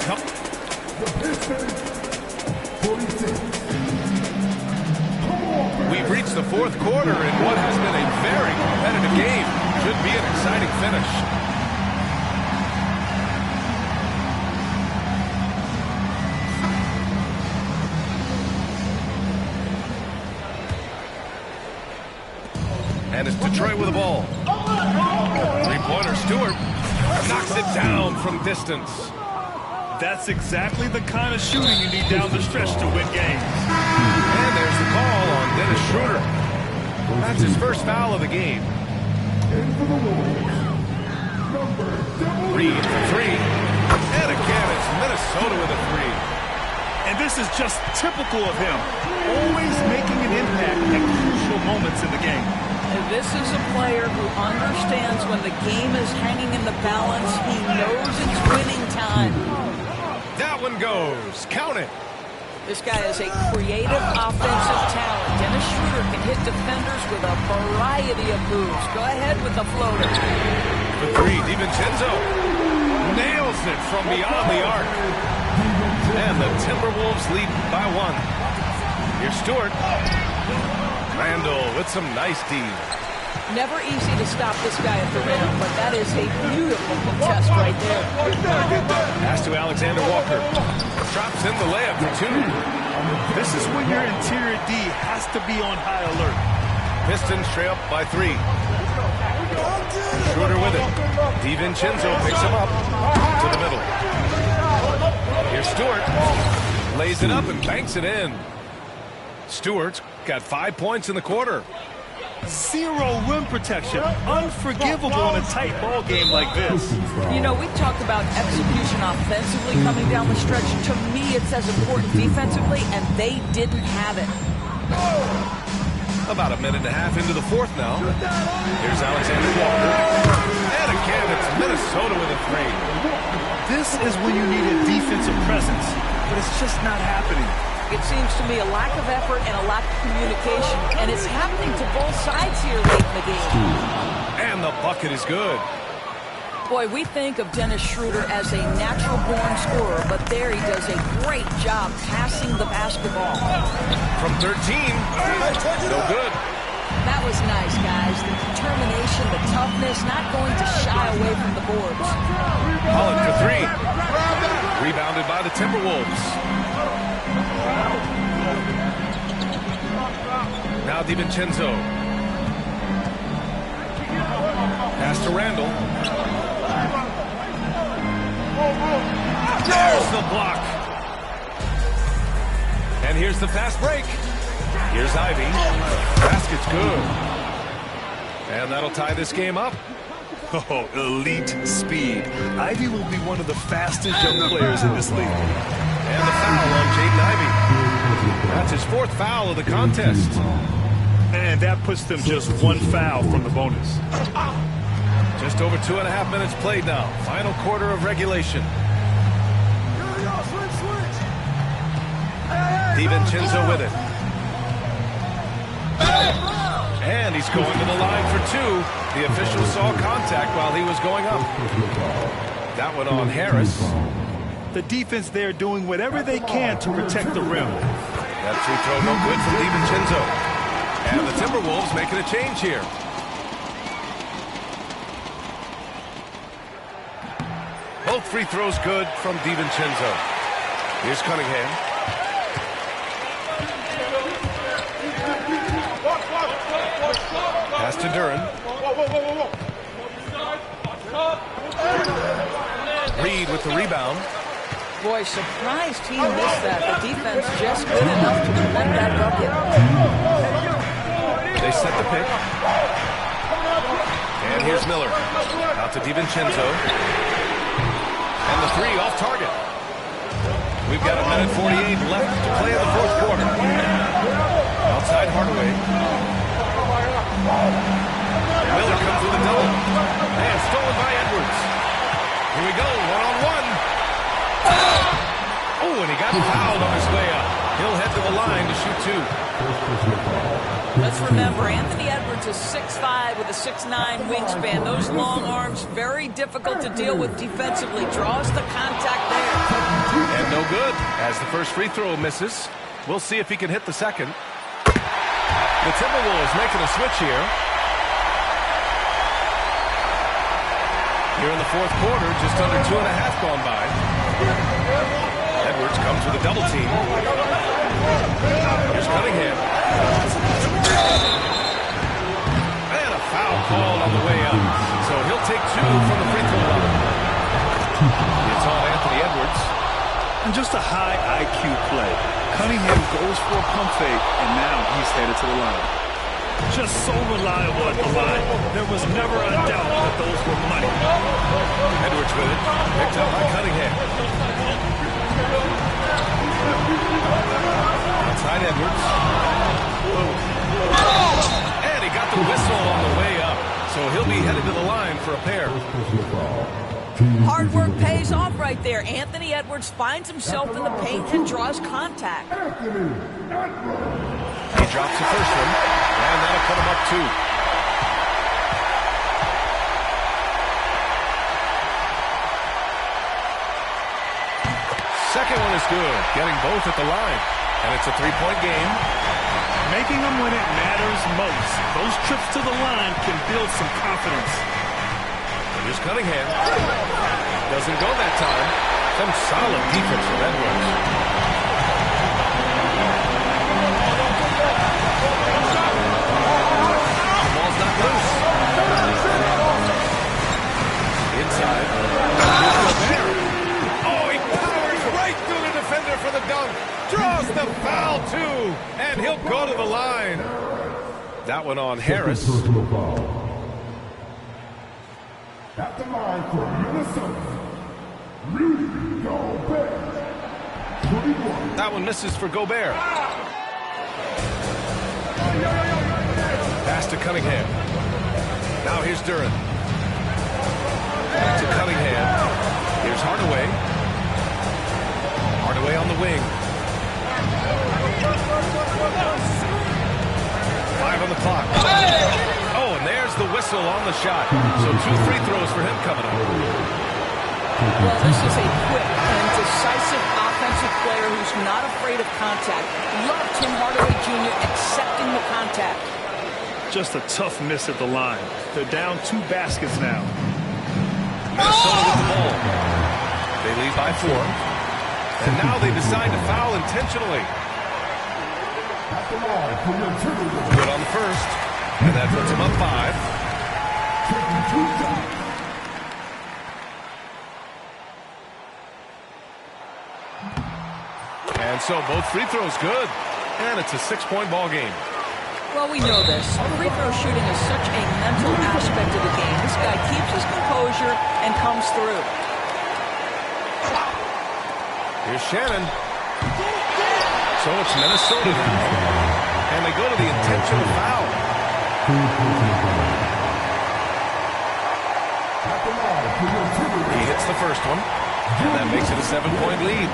We've reached the fourth quarter in what has been a very competitive game. Should be an exciting finish. And it's Detroit with the ball. Three-pointer, Stewart knocks it down from distance. That's exactly the kind of shooting you need down the stretch to win games. And there's the call on Dennis Schroeder. That's his first foul of the game. Reed for three. And again, it's Minnesota with a three. And this is just typical of him. Always making an impact at crucial moments in the game. And this is a player who understands when the game is hanging in the balance. He knows it's winning time. That one goes. Count it. This guy is a creative offensive talent. Dennis Schroeder can hit defenders with a variety of moves. Go ahead with the floater. For three, DiVincenzo nails it from beyond the arc. And the Timberwolves lead by one. Here's Stewart. Randall with some nice D. Never easy to stop this guy at the rim, but that is a beautiful contest right there. Pass to Alexander Walker. Drops in the layup for two. This is when your interior D has to be on high alert. Pistons trail up by three. Schroeder with it. DiVincenzo picks him up to the middle. Here's Stewart. Lays it up and banks it in. Stewart's got 5 points in the quarter. Zero rim protection. Unforgivable in a tight ball game like this. You know, we talked about execution offensively coming down the stretch. To me, it's as important defensively, and they didn't have it. About a minute and a half into the fourth now. Here's Alexander Walker. And again, it's Minnesota with a three. This is when you need a defensive presence, but it's just not happening. It seems to me a lack of effort and a lack of communication, and it's happening to both sides here late in the game. And the bucket is good. Boy, we think of Dennis Schroeder as a natural-born scorer, but there he does a great job passing the basketball. From 13, no good. That was nice, guys. The determination, the toughness, not going to shy away from the boards. Holland for three. Rebounded by the Timberwolves. Now DiVincenzo. Pass to Randall. There's the block. And here's the fast break. Here's Ivy. Basket's good. And that'll tie this game up. Oh, elite speed. Ivy will be one of the fastest young players in this league. And the foul on Jaden Ivey. That's his fourth foul of the contest. And that puts them just one foul from the bonus. Just over 2.5 minutes played now. Final quarter of regulation. DiVincenzo with it. And he's going to the line for two. The official saw contact while he was going up. That one on Harris. The defense there doing whatever they can to protect the rim. That free throw no good from DiVincenzo. And the Timberwolves making a change here. Both free throws good from DiVincenzo. Here's Cunningham. Pass to Duran. Reed with the rebound. Boy, surprised he missed that. The defense just good enough to prevent that bucket. They set the pick. And here's Miller. Out to DiVincenzo. And the three off target. We've got 1:48 left to play in the fourth quarter. Outside Hardaway. Miller comes with a double. And stolen by Edwards. Here we go, one-on-one. Oh, and he got fouled on his way up. He'll head to the line to shoot two. Let's remember, Anthony Edwards is 6'5" with a 6'9" wingspan. Those long arms, very difficult to deal with defensively. Draws the contact there. And no good, as the first free throw misses. We'll see if he can hit the second. The Timberwolves making a switch here. Here in the fourth quarter, just under 2.5 gone by. Edwards comes with a double team. Here's Cunningham. And a foul call on the way up. So he'll take 2 from the free throw line. It's on Anthony Edwards. And just a high IQ play. Cunningham goes for a pump fake, and now he's headed to the line. Just so reliable at the line. There was never a doubt that those were money. Edwards with it. Picked up by Cunningham. Outside Edwards. And he got the whistle on the way up. So he'll be headed to the line for a pair. Hard work pays off right there. Anthony Edwards finds himself in the paint and draws contact. He drops the first one, and that'll put him up 2. Second one is good, getting both at the line. And it's a 3-point game. Making them when it matters most. Those trips to the line can build some confidence. Here's Cunningham. Doesn't go that time. Some solid defense from Edwards. The ball's not loose. Inside. Here's Gobert. Oh, he powers right through the defender for the dunk. Draws the foul, too. And he'll go to the line. That one on Harris. At the line for Minnesota, Rudy Gobert, 21. That one misses for Gobert. Pass to Cunningham. Now here's Duran. To Cunningham. Here's Hardaway. Hardaway on the wing. 5 on the clock. Oh, and there's the whistle on the shot. So 2 free throws for him coming up. Well, this is a quick and decisive offensive player who's not afraid of contact. Love Tim Hardaway Jr. accepting the contact. Just a tough miss at the line. They're down 2 baskets now. Minnesota with the ball. They lead by 4. And now they decide to foul intentionally. Good on the first. And that puts him up 5. And so both free throws good. And it's a 6-point ball game. Well, we know this. Free throw shooting is such a mental aspect of the game. This guy keeps his composure and comes through. Here's Shannon. So it's Minnesota now. And they go to the intentional foul. He hits the first one. And that makes it a 7-point lead.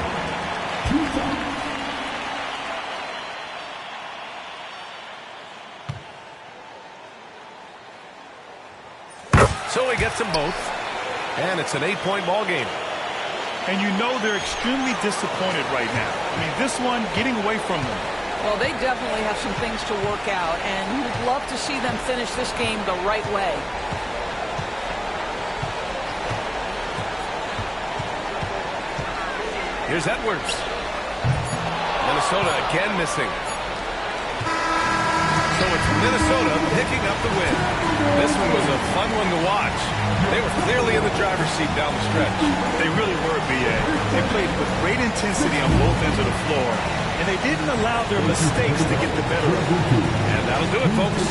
So he gets them both. And it's an 8-point ball game. And you know they're extremely disappointed right now. I mean, this one getting away from them. Well, they definitely have some things to work out, and you'd love to see them finish this game the right way. Here's Edwards. Minnesota again missing. So it's Minnesota picking up the win. This one was a fun one to watch. They were clearly in the driver's seat down the stretch. They really were, B.A. They played with great intensity on both ends of the floor, and they didn't allow their mistakes to get the better of them. And that'll do it, folks.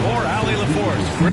For Allie LaForce.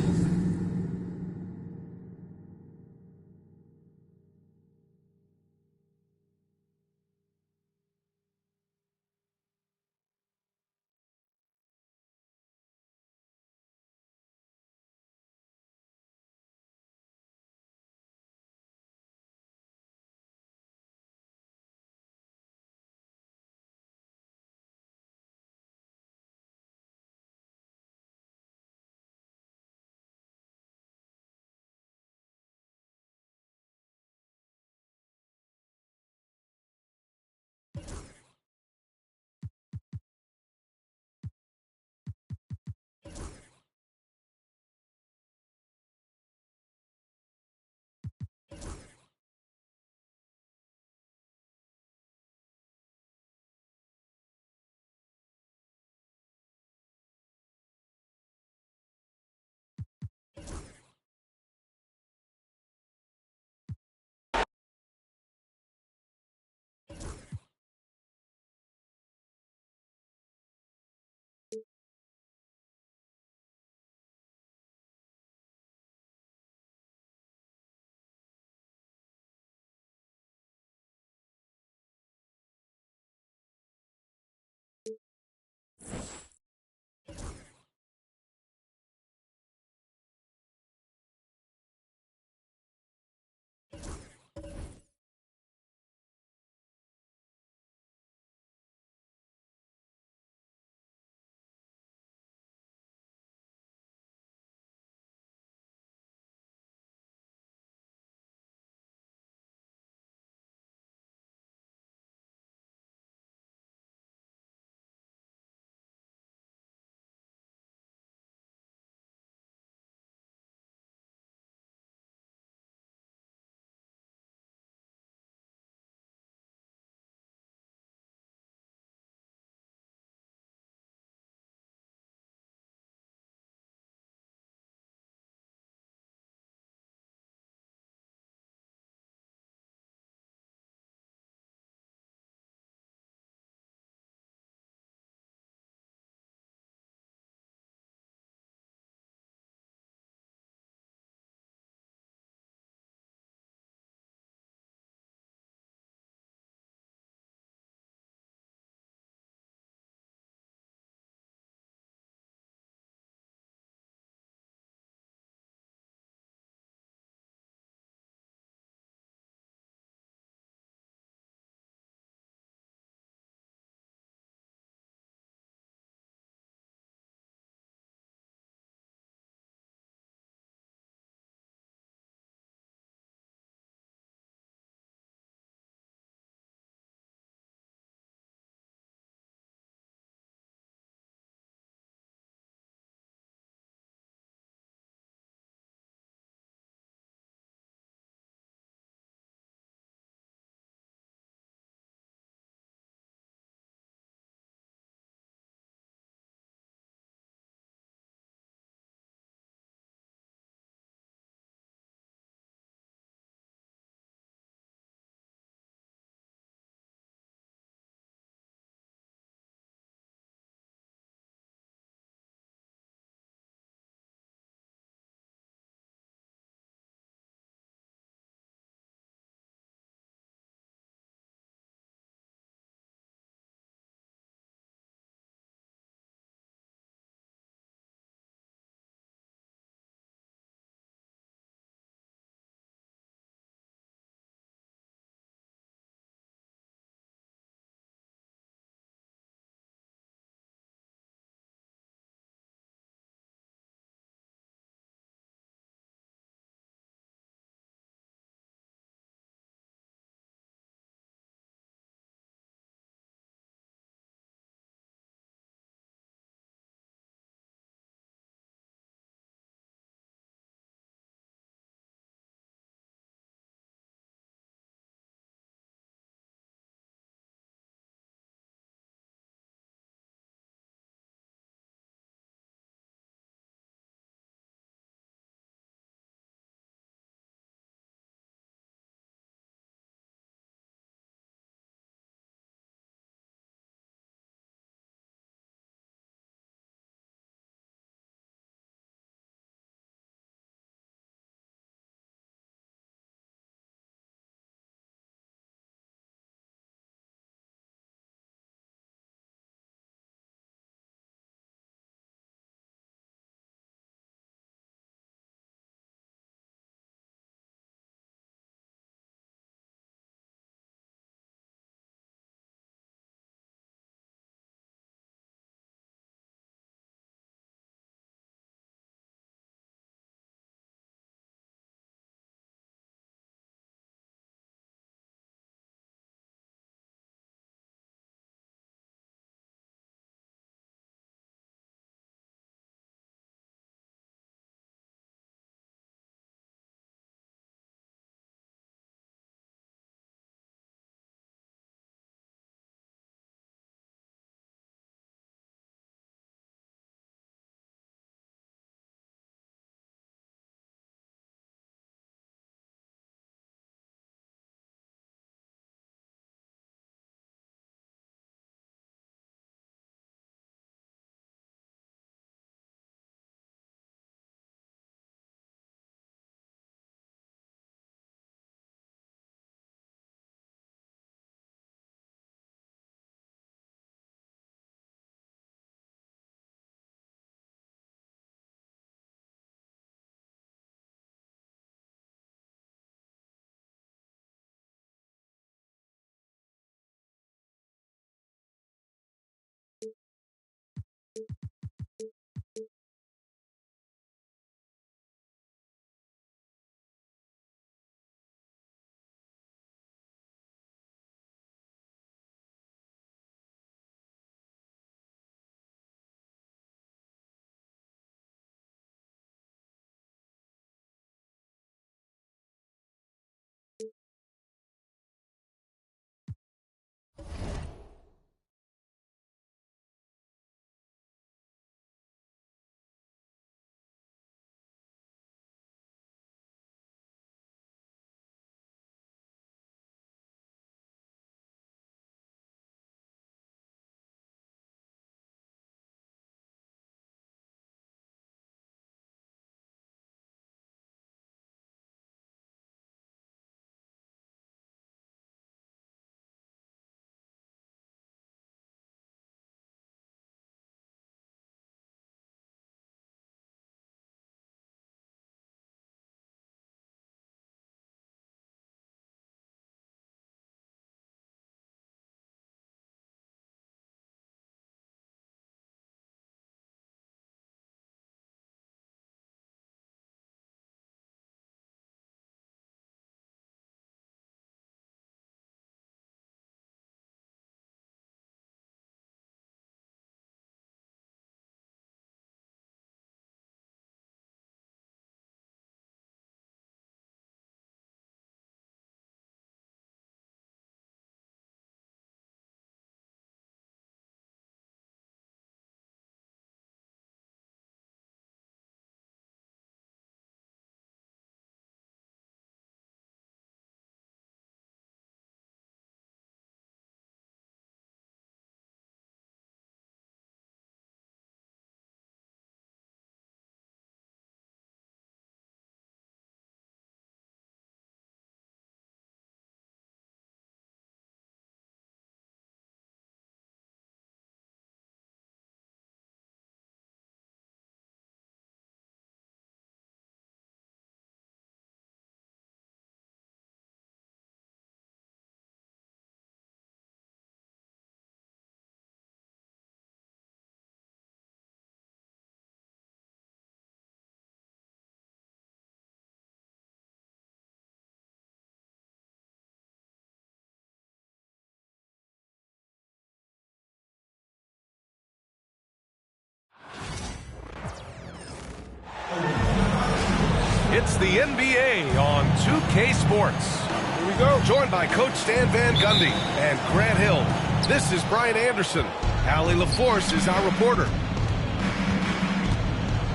It's the NBA on 2K Sports. Here we go. Joined by Coach Stan Van Gundy and Grant Hill. This is Brian Anderson. Allie LaForce is our reporter.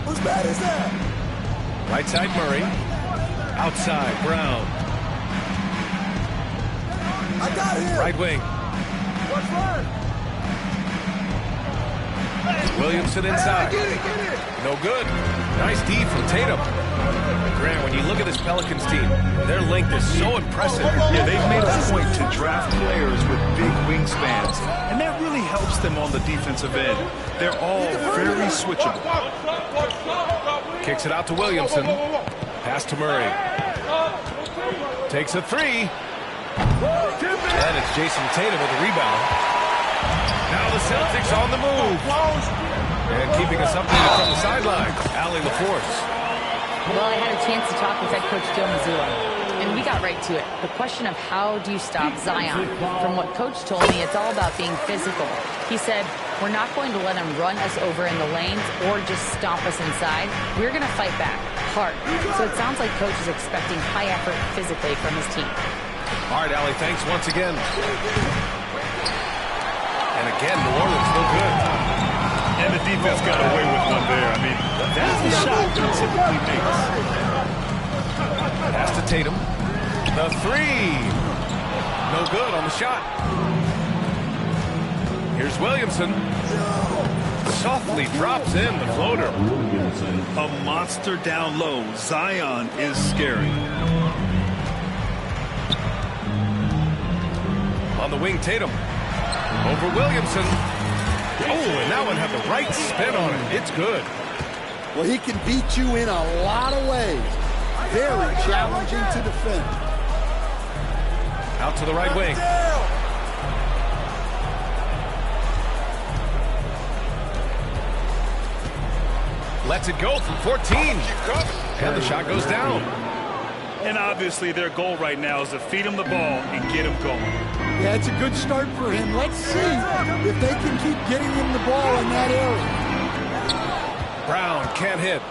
Whose bad is that? Right side Murray. Outside Brown. I got him. Right wing. What's right? Williamson inside. Get it. No good. Nice D from Tatum. Grant, when you look at this Pelicans team, their length is so impressive. Yeah, they've made a point to draft players with big wingspans, and that really helps them on the defensive end. They're all very switchable. Kicks it out to Williamson. Pass to Murray. Takes a three. And it's Jason Tatum with the rebound. Now the Celtics on the move. And keeping us updated from the sidelines, Allie LaForce. Well, I had a chance to talk with head coach Joe Mazzulla, and we got right to it. The question of how do you stop Zion? From what coach told me, it's all about being physical. He said, we're not going to let him run us over in the lanes or just stomp us inside. We're going to fight back hard. So it sounds like coach is expecting high effort physically from his team. All right, Allie, thanks once again. And again, New Orleans no good. And the defense got away with one there. I mean, that's the shot he typically makes. Pass to Tatum. The three. No good on the shot. Here's Williamson. Softly drops in the floater. A monster down low. Zion is scary. On the wing, Tatum. Over Williamson. Oh, and that one had the right spin on it. It's good. Well, he can beat you in a lot of ways. Very challenging to defend. Out to the right wing. Lets it go from 14. And the shot goes down. And obviously their goal right now is to feed him the ball and get him going. Yeah, it's a good start for him. Let's see if they can keep getting him the ball in that area. Brown can't hit.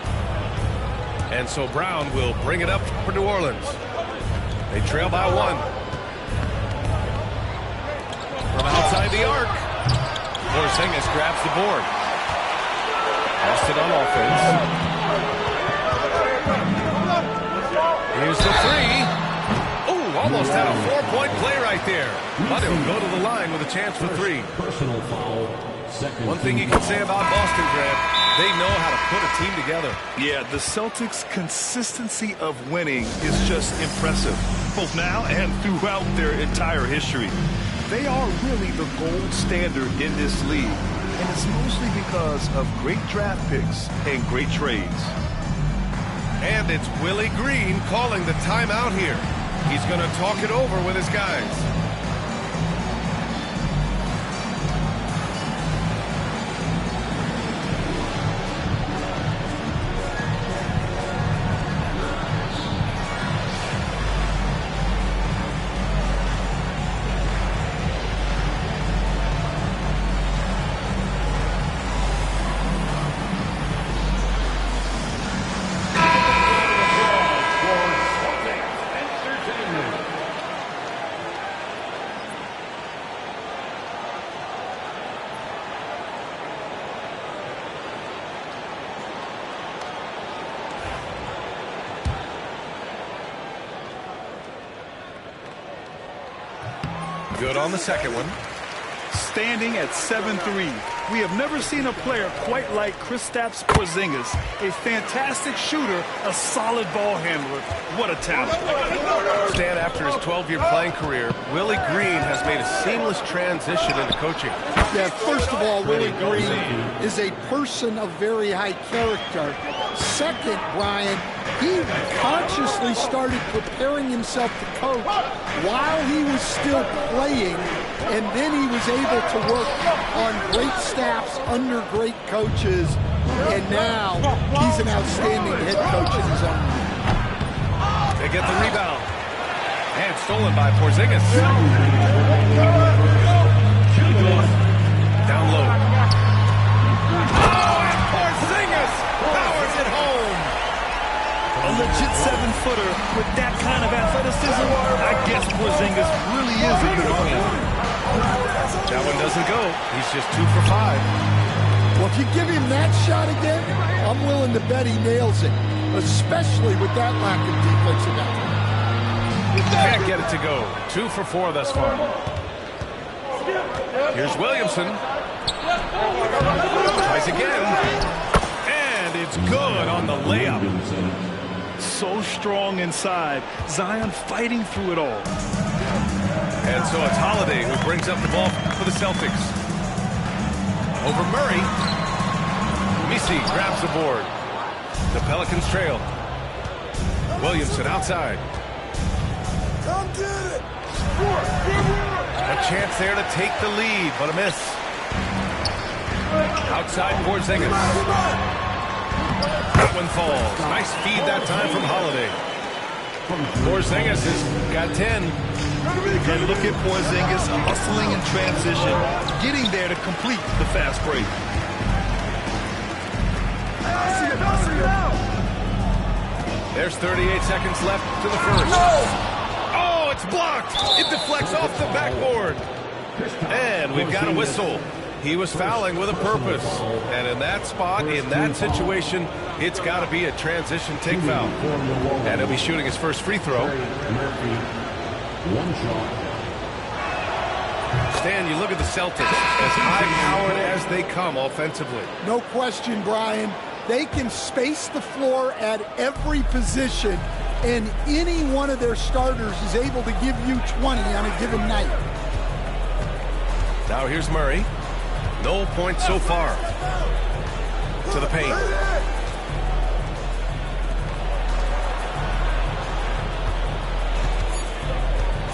And so Brown will bring it up for New Orleans. They trail by one. From outside the arc. Porzingis grabs the board. Lost it on offense. Here's the three. Oh, almost had a four-point play right there. But he'll go to the line with a chance for three. Personal foul. One thing you can say about Boston, Grant, they know how to put a team together. Yeah, the Celtics' consistency of winning is just impressive, both now and throughout their entire history. They are really the gold standard in this league, and it's mostly because of great draft picks and great trades. And it's Willie Green calling the timeout here. He's going to talk it over with his guys. Good on the second one. Standing at 7'3", we have never seen a player quite like Kristaps Porzingis. A fantastic shooter, a solid ball handler. What a talent. Stan, after his 12-year playing career, Willie Green has made a seamless transition into coaching. Yeah, first of all, Willie Green is a person of very high character. Second, Brian, he consciously started preparing himself to coach while he was still playing, and then he was able to work on great staffs under great coaches, and now he's an outstanding head coach in his own right. They get the rebound. And stolen by Porzingis. Down low. Oh, and Porzingis powers it home. A legit 7-footer with that kind of athleticism, I guess Porzingis really is a unicorn. That one doesn't go. He's just 2 for 5. Well, if you give him that shot again, I'm willing to bet he nails it, especially with that lack of defensive effort. Can't get it to go. 2 for 4 thus far. Here's Williamson. Tries again. And it's good on the layup. So strong inside. Zion fighting through it all. And so it's Holiday who brings up the ball for the Celtics. Over Murray. Misi grabs the board. The Pelicans trail. Williamson outside. Come get it! A chance there to take the lead, but a miss. Outside Porzingis. That one falls. Nice feed that time from Holiday. Porzingis has got 10. And look at Porzingis hustling in transition, getting there to complete the fast break. There's 38 seconds left to the first. Oh, it's blocked. It deflects off the backboard. And we've got a whistle. He was fouling with a purpose. And in that spot, in that situation, it's got to be a transition take foul. And he'll be shooting his first free throw. Stan, you look at the Celtics, as high-powered as they come offensively. No question, Brian. They can space the floor at every position, and any one of their starters is able to give you 20 on a given night. Now here's Murray. No points so far. To the paint.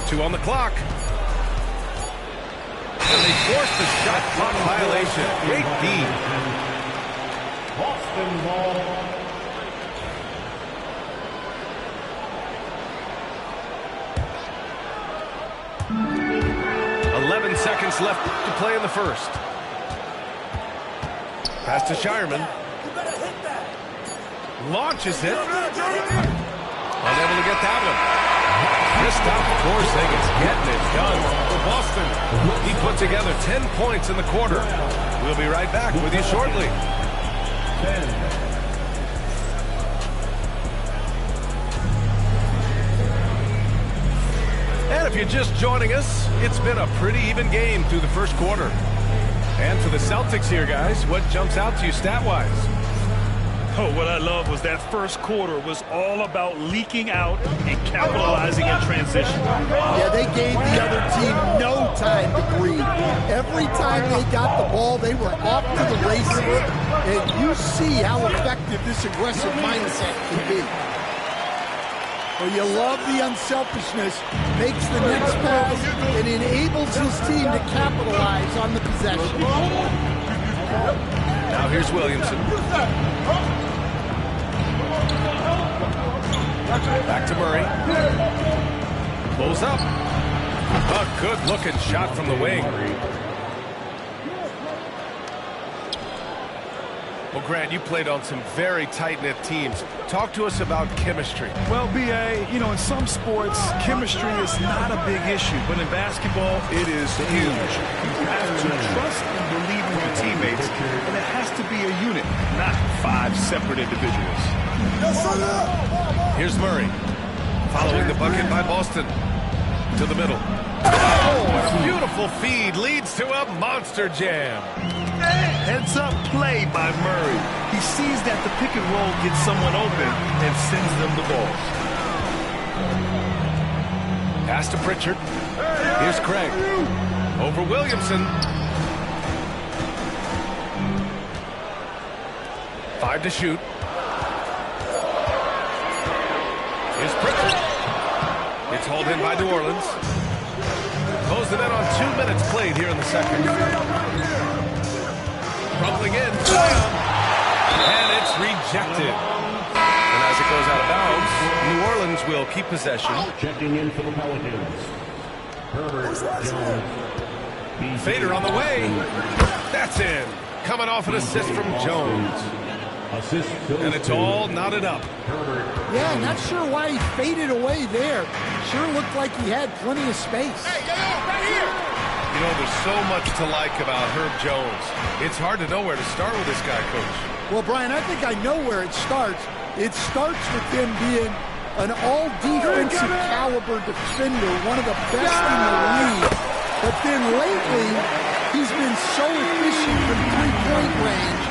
Two on the clock. And they forced the shot clock violation. Great D. Boston ball. 11 seconds left to play in the first. Pass to Shireman. Launches it. Unable to get that one. Kristaps Porzingis getting it done for Boston. He put together 10 points in the quarter. We'll be right back with you shortly. And if you're just joining us, it's been a pretty even game through the first quarter. And for the Celtics here, guys, what jumps out to you stat-wise? Oh, what I love was that first quarter was all about leaking out and capitalizing in transition. Yeah, they gave the other team no time to breathe. Every time they got the ball, they were off to the races. And you see how effective this aggressive mindset can be. Well, you love the unselfishness, makes the next pass, and enables his team to capitalize on the possession. Now here's Williamson. Back to Murray. Pulls up. A good-looking shot from the wing. Well, Grant, you played on some very tight-knit teams. Talk to us about chemistry. Well, B.A., you know, in some sports, chemistry is not a big issue. But in basketball, it is huge. You have to trust and believe in your teammates, and it has to be a unit, not 5 separate individuals. Here's Murray. Following the bucket by Boston. To the middle. Oh, and a beautiful feed leads to a monster jam. Heads-up play by Murray. He sees that the pick and roll gets someone open and sends them the ball. Pass to Pritchard. Here's Craig. Over Williamson. 5 to shoot. Here's Pritchard. It's hauled in by New Orleans. Closed it in on 2 minutes played here in the second. Rumbling in. And it's rejected. And as it goes out of bounds, New Orleans will keep possession. Checking in for the Pelicans. Herbert Jones. Fader on the way. That's in. Coming off an assist from Jones. And it's all knotted up. Yeah, not sure why he faded away there. Sure looked like he had plenty of space. Hey, right here! You know, there's so much to like about Herb Jones. It's hard to know where to start with this guy, Coach. Well, Brian, I think I know where it starts. It starts with him being an all-defensive caliber defender, one of the best in the league. But then lately, he's been so efficient from three-point range,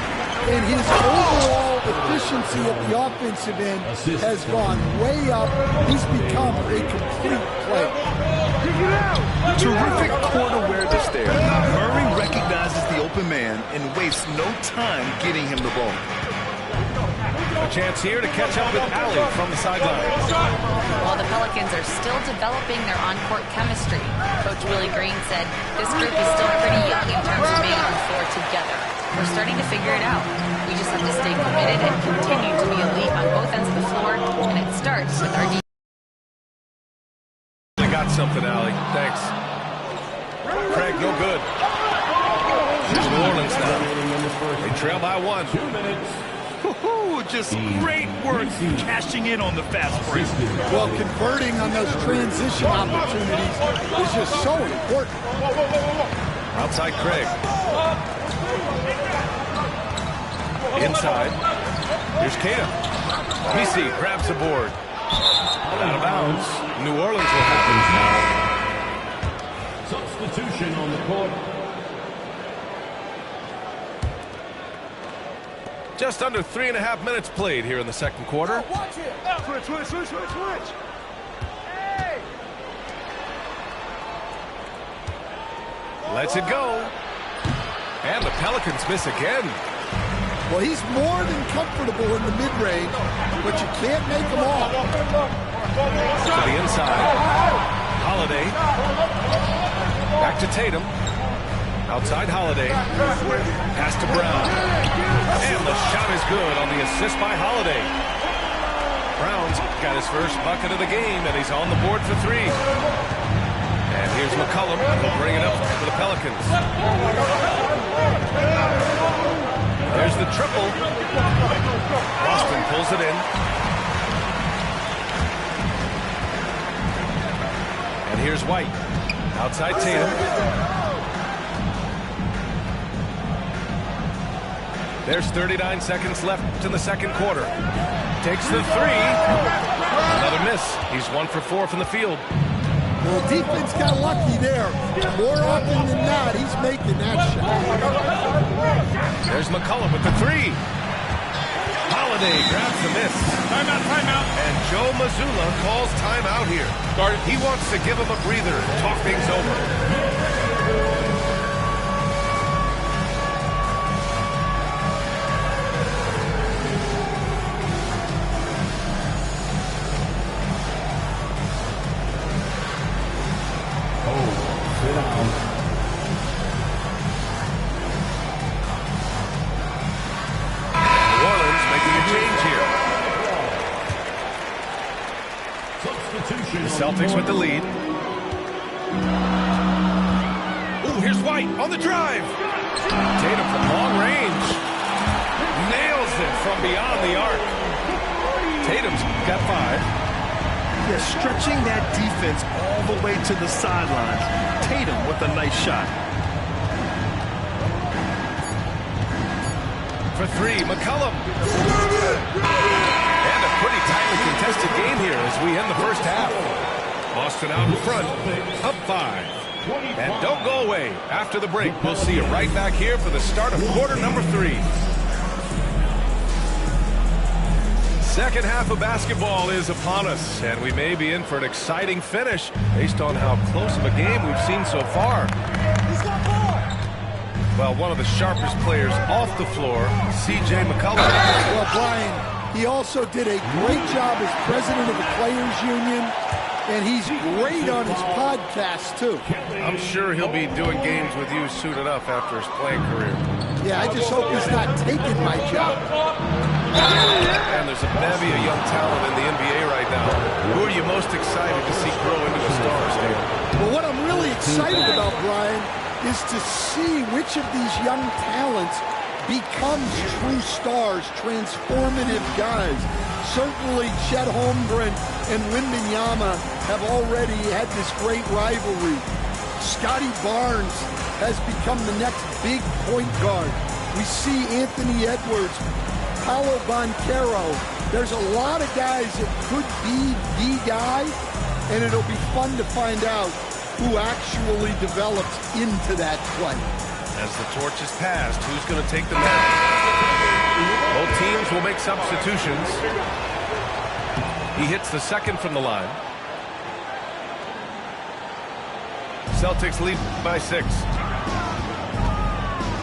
and his overall efficiency at the offensive end has gone way up. He's become a complete player. Terrific court awareness there. Murray recognizes the open man and wastes no time getting him the ball. A chance here to catch up with Allie from the sideline. While the Pelicans are still developing their on-court chemistry, Coach Willie Green said this group is still pretty young in terms of being on the floor together. We're starting to figure it out. We just have to stay committed and continue to be elite on both ends of the floor, and it starts with our defense. I got something, Allie. Thanks. Craig, no good. Here's New Orleans now. They trail by 1. 2 minutes. Just great work cashing in on the fast break. Well, converting on those transition opportunities is just so important. Outside Craig. Inside. Here's Kata. BC grabs the board. Out of bounds. New Orleans will have it now. Substitution on the court. Just under 3.5 minutes played here in the second quarter. Watch it. Switch. Hey. Lets it go. And the Pelicans miss again. Well, he's more than comfortable in the mid-range, but you can't make him off. To the inside. Holiday. Back to Tatum. Outside Holiday. Pass to Brown. And the shot is good on the assist by Holiday. Brown's got his first bucket of the game, and he's on the board for 3. And here's McCollum. He'll bring it up for the Pelicans. There's the triple. Boston pulls it in. And here's White. Outside Tatum. There's 39 seconds left in the second quarter. Takes the 3. Another miss. He's 1 for 4 from the field. Well, defense got lucky there. More often than not, he's making that shot. There's McCollum with the 3. Holiday grabs the miss. Timeout. And Joe Mazzulla calls timeout here. He wants to give him a breather and talk things over. Celtics with the lead. Ooh, here's White on the drive. Tatum from long range. Nails it from beyond the arc. Tatum's got 5. Yeah, stretching that defense all the way to the sidelines. Tatum with a nice shot. For 3, McCollum. And a pretty tightly contested game here as we end the first half. Boston out in front, up 5. And don't go away. After the break, we'll see you right back here for the start of quarter number 3. Second half of basketball is upon us, and we may be in for an exciting finish based on how close of a game we've seen so far. Well, one of the sharpest players off the floor, C.J. McCollum. Well, Brian, he also did a great job as president of the Players Union, and he's great on his podcast, too. I'm sure he'll be doing games with you suited up after his playing career. Yeah, I just hope he's not taking my job. And there's a bevy of young talent in the NBA right now. Who are you most excited to see grow into the stars, Dave? Well, what I'm really excited about, Brian, is to see which of these young talents becomes true stars, transformative guys. Certainly Chet Holmgren and Wembanyama have already had this great rivalry. Scotty Barnes has become the next big point guard. We see Anthony Edwards, Paolo Banchero. There's a lot of guys that could be the guy, and it'll be fun to find out who actually develops into that play. As the torch is passed, who's going to take the match? Both teams will make substitutions. He hits the second from the line. Celtics lead by 6.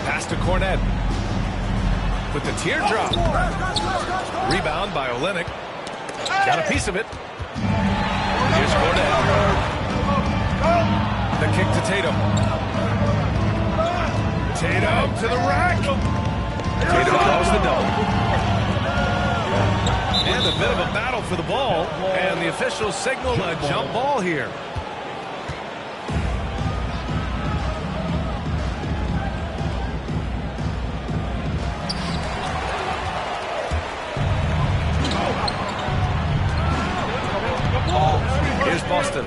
Pass to Cornet. With the teardrop. Rebound by Olynyk. Got a piece of it. Here's Cornet. The kick to Tatum. Tatum to the rack. Tatum draws the double. And a bit of a battle for the ball. And the officials signal a jump ball here. Here's Boston.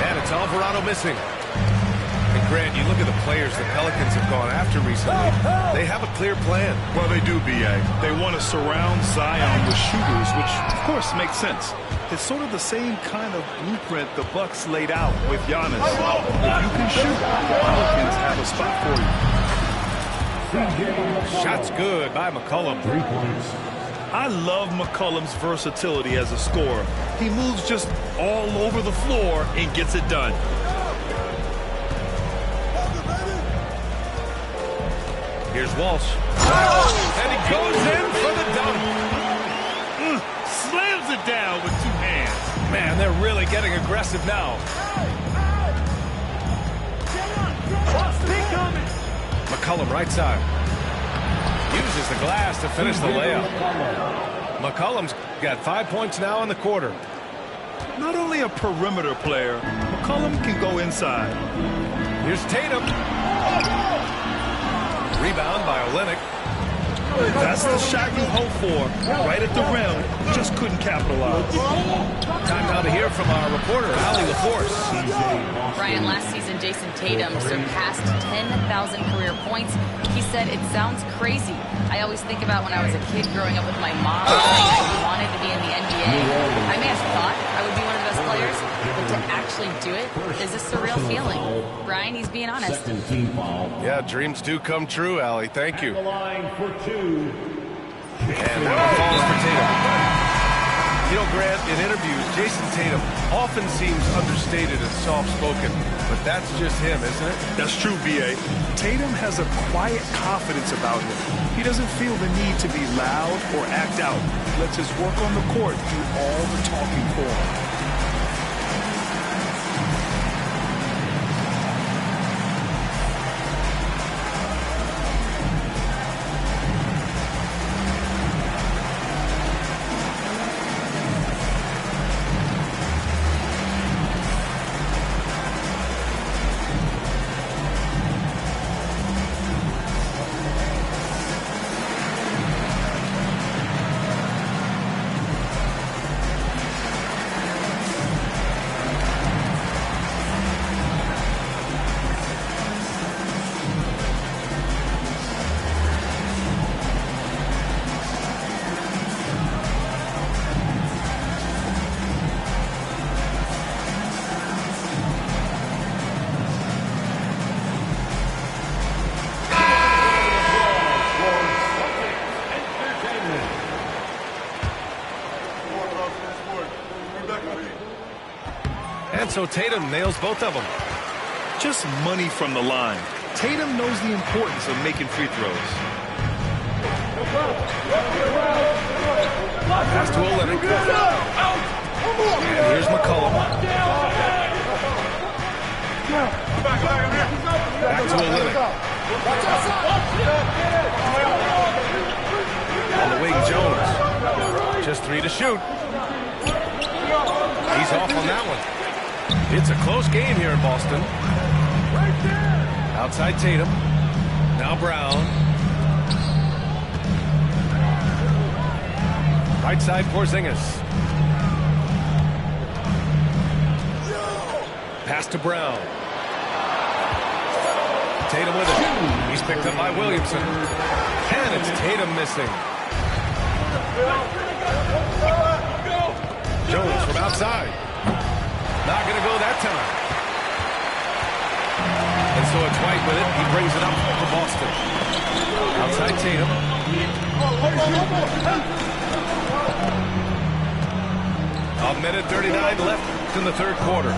And it's Alvarado missing. And Grant, you look at the players the Pelicans have gone after recently. They have a clear plan. Well, they do, B.A. They want to surround Zion with shooters, which, of course, makes sense. It's sort of the same kind of blueprint the Bucks laid out with Giannis. If you can shoot, the Pelicans have a spot for you. Shots good by McCollum. 3 points. I love McCollum's versatility as a scorer. He moves just all over the floor and gets it done. Here's Walsh. And he goes in for the dunk. Slams it down with 2 hands. Man, they're really getting aggressive now. McCollum right side. Uses the glass to finish the layup. McCollum's got 5 points now in the quarter. Not only a perimeter player, McCollum can go inside. Here's Tatum. Rebound by Olynyk. That's the shot you hope for. Right at the rim. Just couldn't capitalize. Time now to hear from our reporter, Allie LaForce. Brian, last season, Jason Tatum surpassed 10,000 career points. He said, "It sounds crazy. I always think about when I was a kid growing up with my mom saying I wanted to be in the NBA. I may have thought I would be one of the best players, but to actually do it is a surreal feeling." Brian, he's being honest. Yeah, dreams do come true, Allie. Thank you. The line for 2. And that one falls for Tatum. You know, Grant, in interviews, Jason Tatum often seems understated and soft-spoken, but that's just him, isn't it? That's true, B.A. Tatum has a quiet confidence about him. He doesn't feel the need to be loud or act out. He lets his work on the court do all the talking for him. And so Tatum nails both of them. Just money from the line. Tatum knows the importance of making free throws. Pass to Olynyk. And here's McCollum. Back to Olynyk. On the wing, Jones. Just 3 to shoot. He's off on that one. It's a close game here in Boston. Right there. Outside Tatum. Now Brown. Right side Porzingis. Pass to Brown. Tatum with it. He's picked up by Williamson. And it's Tatum missing. Jones from outside. Not going to go that time. And so it's White with it. He brings it up for Boston. Outside Tatum. A minute 39 left in the third quarter.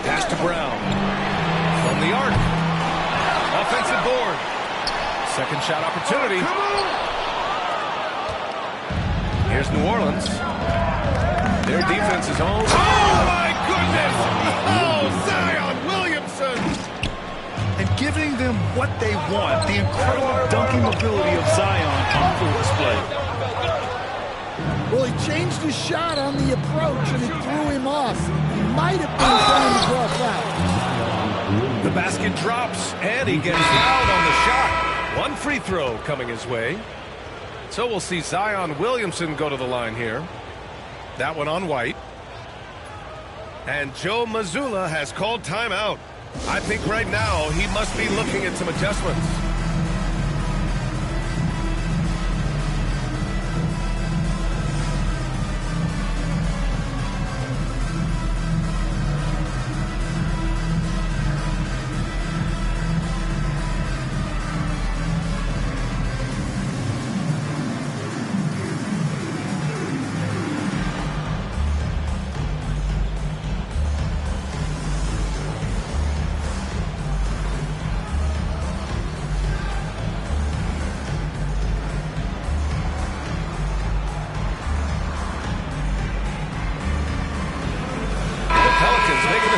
Pass to Brown. From the arc. Offensive board. Second shot opportunity. Here's New Orleans. Their defense is on. Oh, my goodness! Oh, Zion Williamson! And giving them what they want, the incredible dunking ability of Zion on full display. Well, he changed his shot on the approach, and it threw him off. He might have been trying to draw foul. The basket drops, and he gets fouled on the shot. One free throw coming his way. So we'll see Zion Williamson go to the line here. That one on White. And Joe Mazzulla has called timeout. I think right now he must be looking at some adjustments.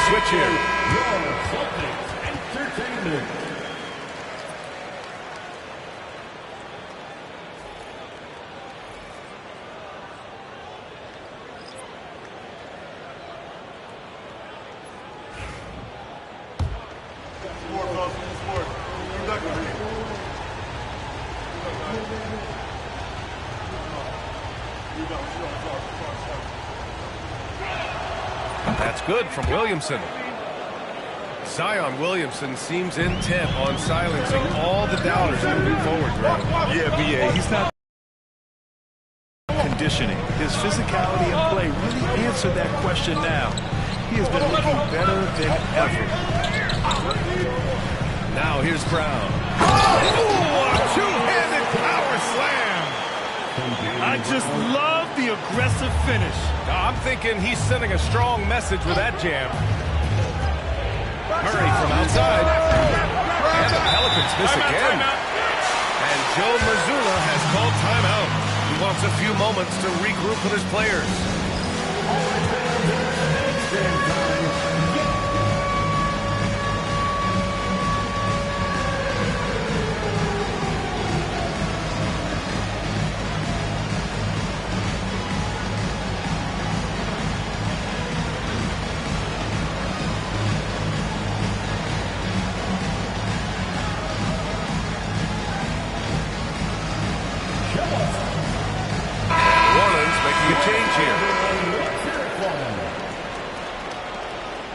Switch here. Your Celtics Entertainment. That's good from Williamson. Zion Williamson seems intent on silencing all the doubters moving forward. Yeah, B.A., he's not conditioning. His physicality and play really answered that question now. He has been looking better than ever. Now here's Brown. Oh, a two-handed power slam. I just love the aggressive finish. I'm thinking he's sending a strong message with that jam. Murray from outside. And the Pelicans miss again. And Joe Mazzulla has called timeout. He wants a few moments to regroup with his players.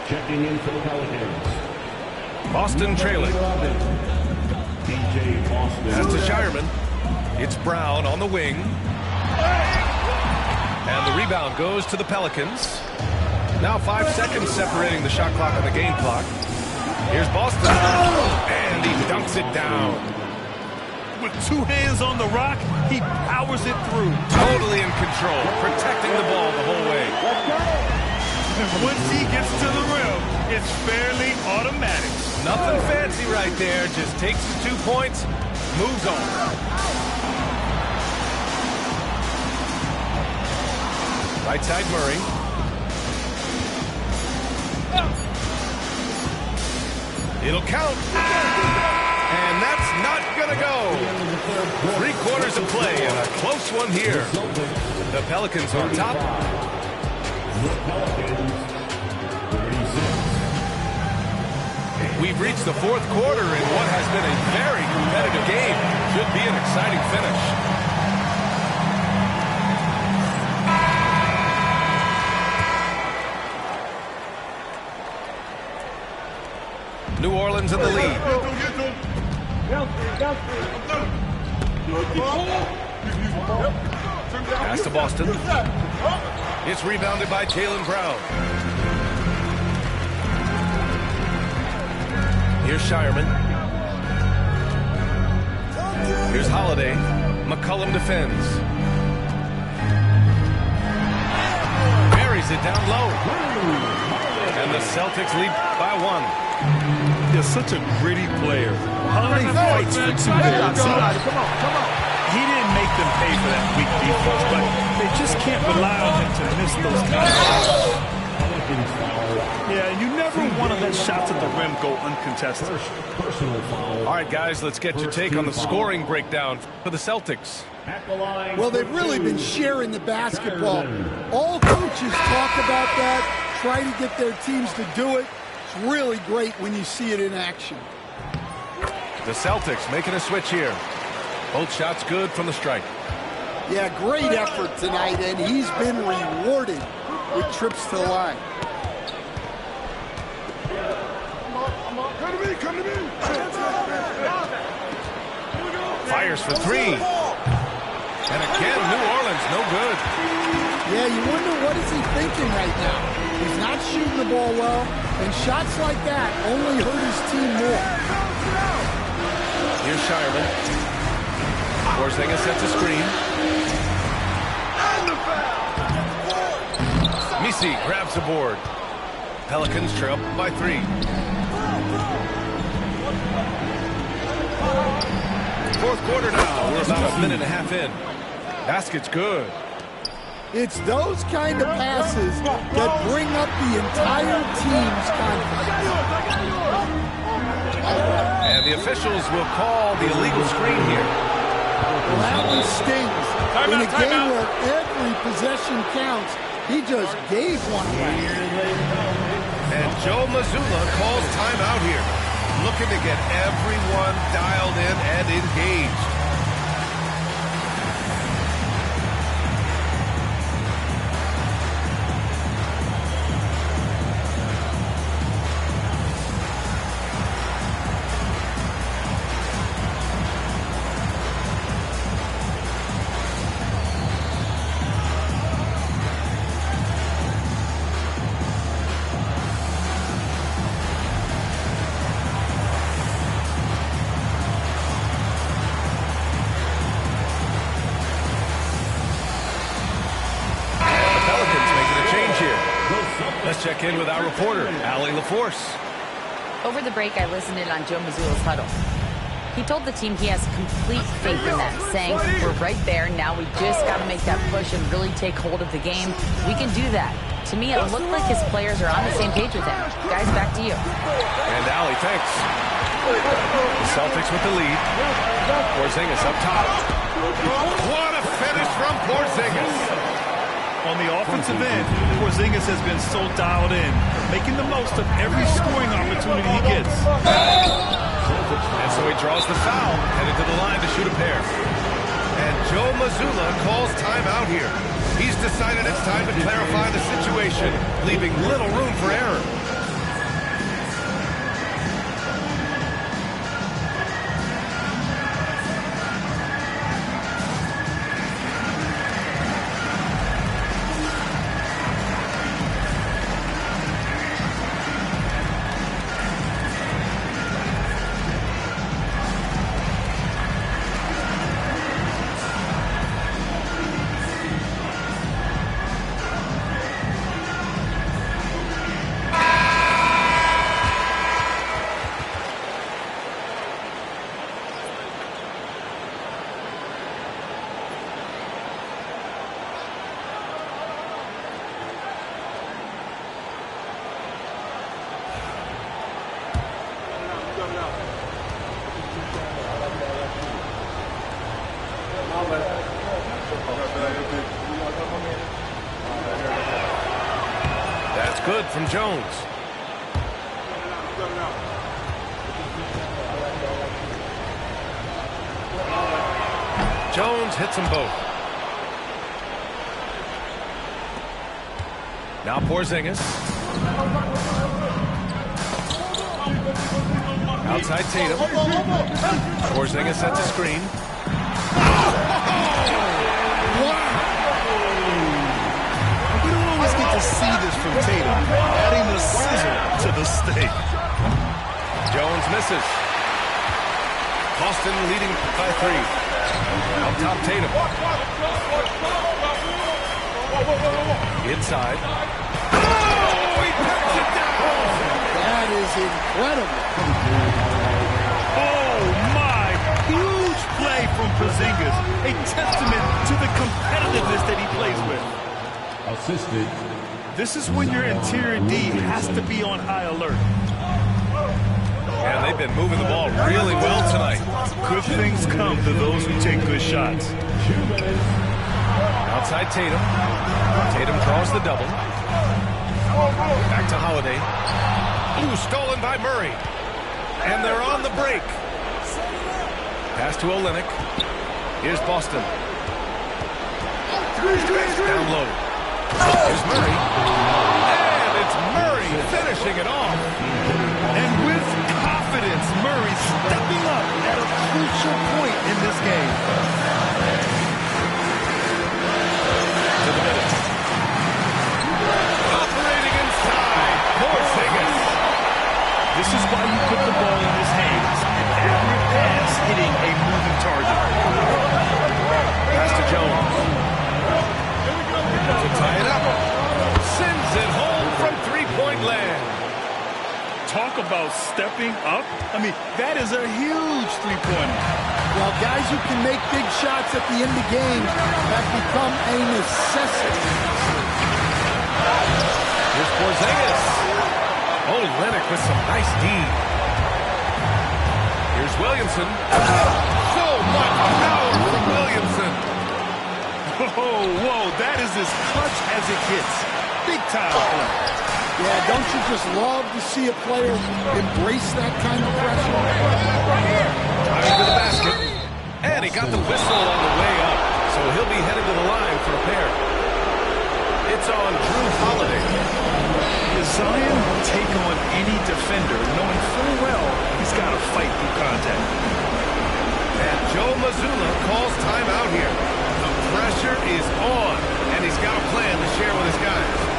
Checking in for the Pelicans. Boston trailing. DJ Boston. Pass to Shireman. It's Brown on the wing. And the rebound goes to the Pelicans. Now 5 seconds separating the shot clock and the game clock. Here's Boston. And he dunks it down. With two hands on the rock, he powers it through. Totally in control, protecting the ball the whole way. And once he gets to the rim, it's fairly automatic. Nothing fancy right there. Just takes the 2 points, moves on. Right side Murray. It'll count. And that's not going to go. 3/4 of play and a close one here. The Pelicans on top. The Pelicans, 36. We've reached the fourth quarter in what has been a very competitive game. Should be an exciting finish. New Orleans in the lead. Pass to Boston. It's rebounded by Jaylen Brown. Here's Shireman. Here's Holiday. McCollum defends. Buries it down low. And the Celtics lead by 1. He's such a gritty player. Holiday fights for 2 there. He didn't make them pay for that weak defense, but they just can't rely on him to miss those kind of shots. Yeah, and you never want to let shots at the rim go uncontested. All right, guys, let's get your take on the scoring breakdown for the Celtics. Well, they've really been sharing the basketball. All coaches talk about that, try to get their teams to do it. It's really great when you see it in action. The Celtics making a switch here. Both shots good from the stripe. Yeah, great effort tonight, and he's been rewarded with trips to the line. Come to me. Fires for 3. And again, New Orleans, no good. Yeah, you wonder what is he thinking right now. He's not shooting the ball well, and shots like that only hurt his team more. Here's Shireman. Porzingis sets a screen. Misi grabs the board. Pelicans trail by 3. Fourth quarter now. We're about a minute and a half in. Basket's good. It's those kind of passes that bring up the entire team's confidence. And the officials will call the illegal screen here. Well, that one stings. In a game where every possession counts, he just gave one away. And Joe Mazzulla calls timeout here. Looking to get everyone dialed in and engaged. Let's check in with our reporter, Allie LaForce. Over the break, I listened in on Joe Mazzulla's huddle. He told the team he has complete faith in them, saying, we're right there, now we just got to make that push and really take hold of the game. We can do that. To me, it looked like his players are on the same page with him. Guys, back to you. And Allie, thanks. The Celtics with the lead. Porzingis up top. What a finish from Porzingis. On the offensive end, Porzingis has been so dialed in, making the most of every scoring opportunity he gets. And so he draws the foul, headed to the line to shoot a pair. And Joe Mazzulla calls timeout here. He's decided it's time to clarify the situation, leaving little room for error. That's good from Jones. Jones hits them both. Now Porzingis. Outside Tatum. Porzingis sets a screen. We don't always get to see this from Tatum, adding the sizzle to the steak. Jones misses. Boston leading by 3. Out top Tatum. Inside. Oh, he picks it down! That is incredible. Oh, my. Huge play from Porzingis. A testament to the competitiveness that he plays with. Assisted. This is when your interior D has to be on high alert. And they've been moving the ball really well tonight. Good things come to those who take good shots. Outside Tatum. Tatum draws the double. Back to Holiday. Ooh, stolen by Murray. And they're on the break. Pass to Olynyk. Here's Boston. Down low. Here's Murray. And it's Murray finishing it off. And with confidence, Murray stepping up at a crucial point in this game. To the middle. Operating inside. Porzingis. This is why you put the ball in his hands. An accurate pass hitting a moving target. Pass to Jones. To tie it up. Sends it home from three-point land. Talk about stepping up. I mean, that is a huge three-pointer. Well, guys who can make big shots at the end of games have become a necessity. Here's Porzingis. Olynyk with some nice D. Here's Williamson. So much power from Williamson. Whoa, that is as clutch as it gets. Big time play. Yeah, don't you just love to see a player embrace that kind of pressure? Driving to the basket. And he got the whistle on the way up. So he'll be headed to the line for a pair. It's on Drew Holiday. Zion will take on any defender, knowing full well he's got to fight through contact. And Joe Mazzulla calls timeout here. The pressure is on, and he's got a plan to share with his guys.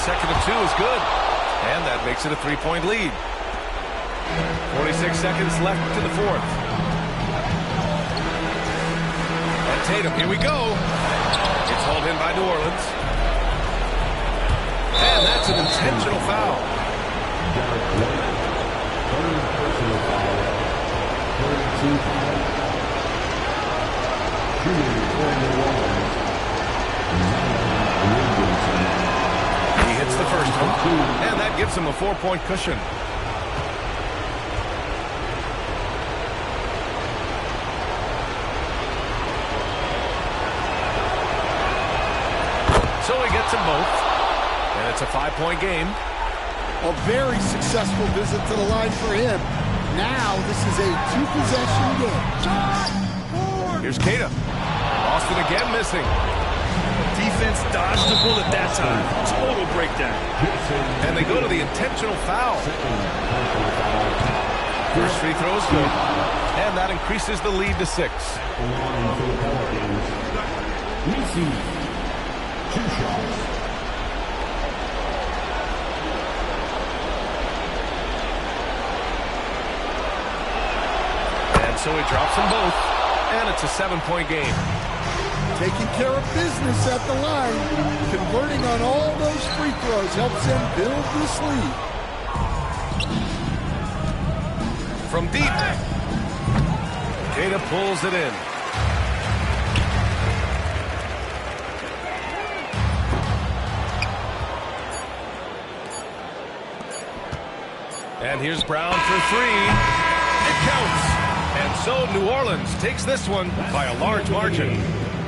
Second and 2 is good. And that makes it a 3-point lead. 46 seconds left to the fourth. And Tatum, here we go. It's hauled in by New Orleans. And that's an intentional foul. Hits the first one, and that gives him a 4-point cushion. So he gets them both, and it's a 5-point game. A very successful visit to the line for him. Now this is a 2-possession game. Here's Kata. Boston again missing. Defense dodged the bullet that time. Total breakdown. And they go to the intentional foul. First free throw is good. And that increases the lead to 6. And so he drops them both. And it's a 7-point game. Taking care of business at the line. Converting on all those free throws helps them build this lead. From deep. Kata pulls it in. And here's Brown for 3. It counts. And so New Orleans takes this one by a large margin.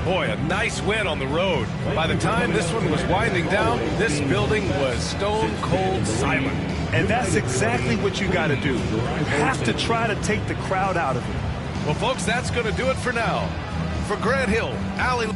Boy, a nice win on the road. By the time this one was winding down, this building was stone cold silent. And that's exactly what you got to do. You have to try to take the crowd out of it. Well, folks, that's going to do it for now. For Grant Hill, Allie...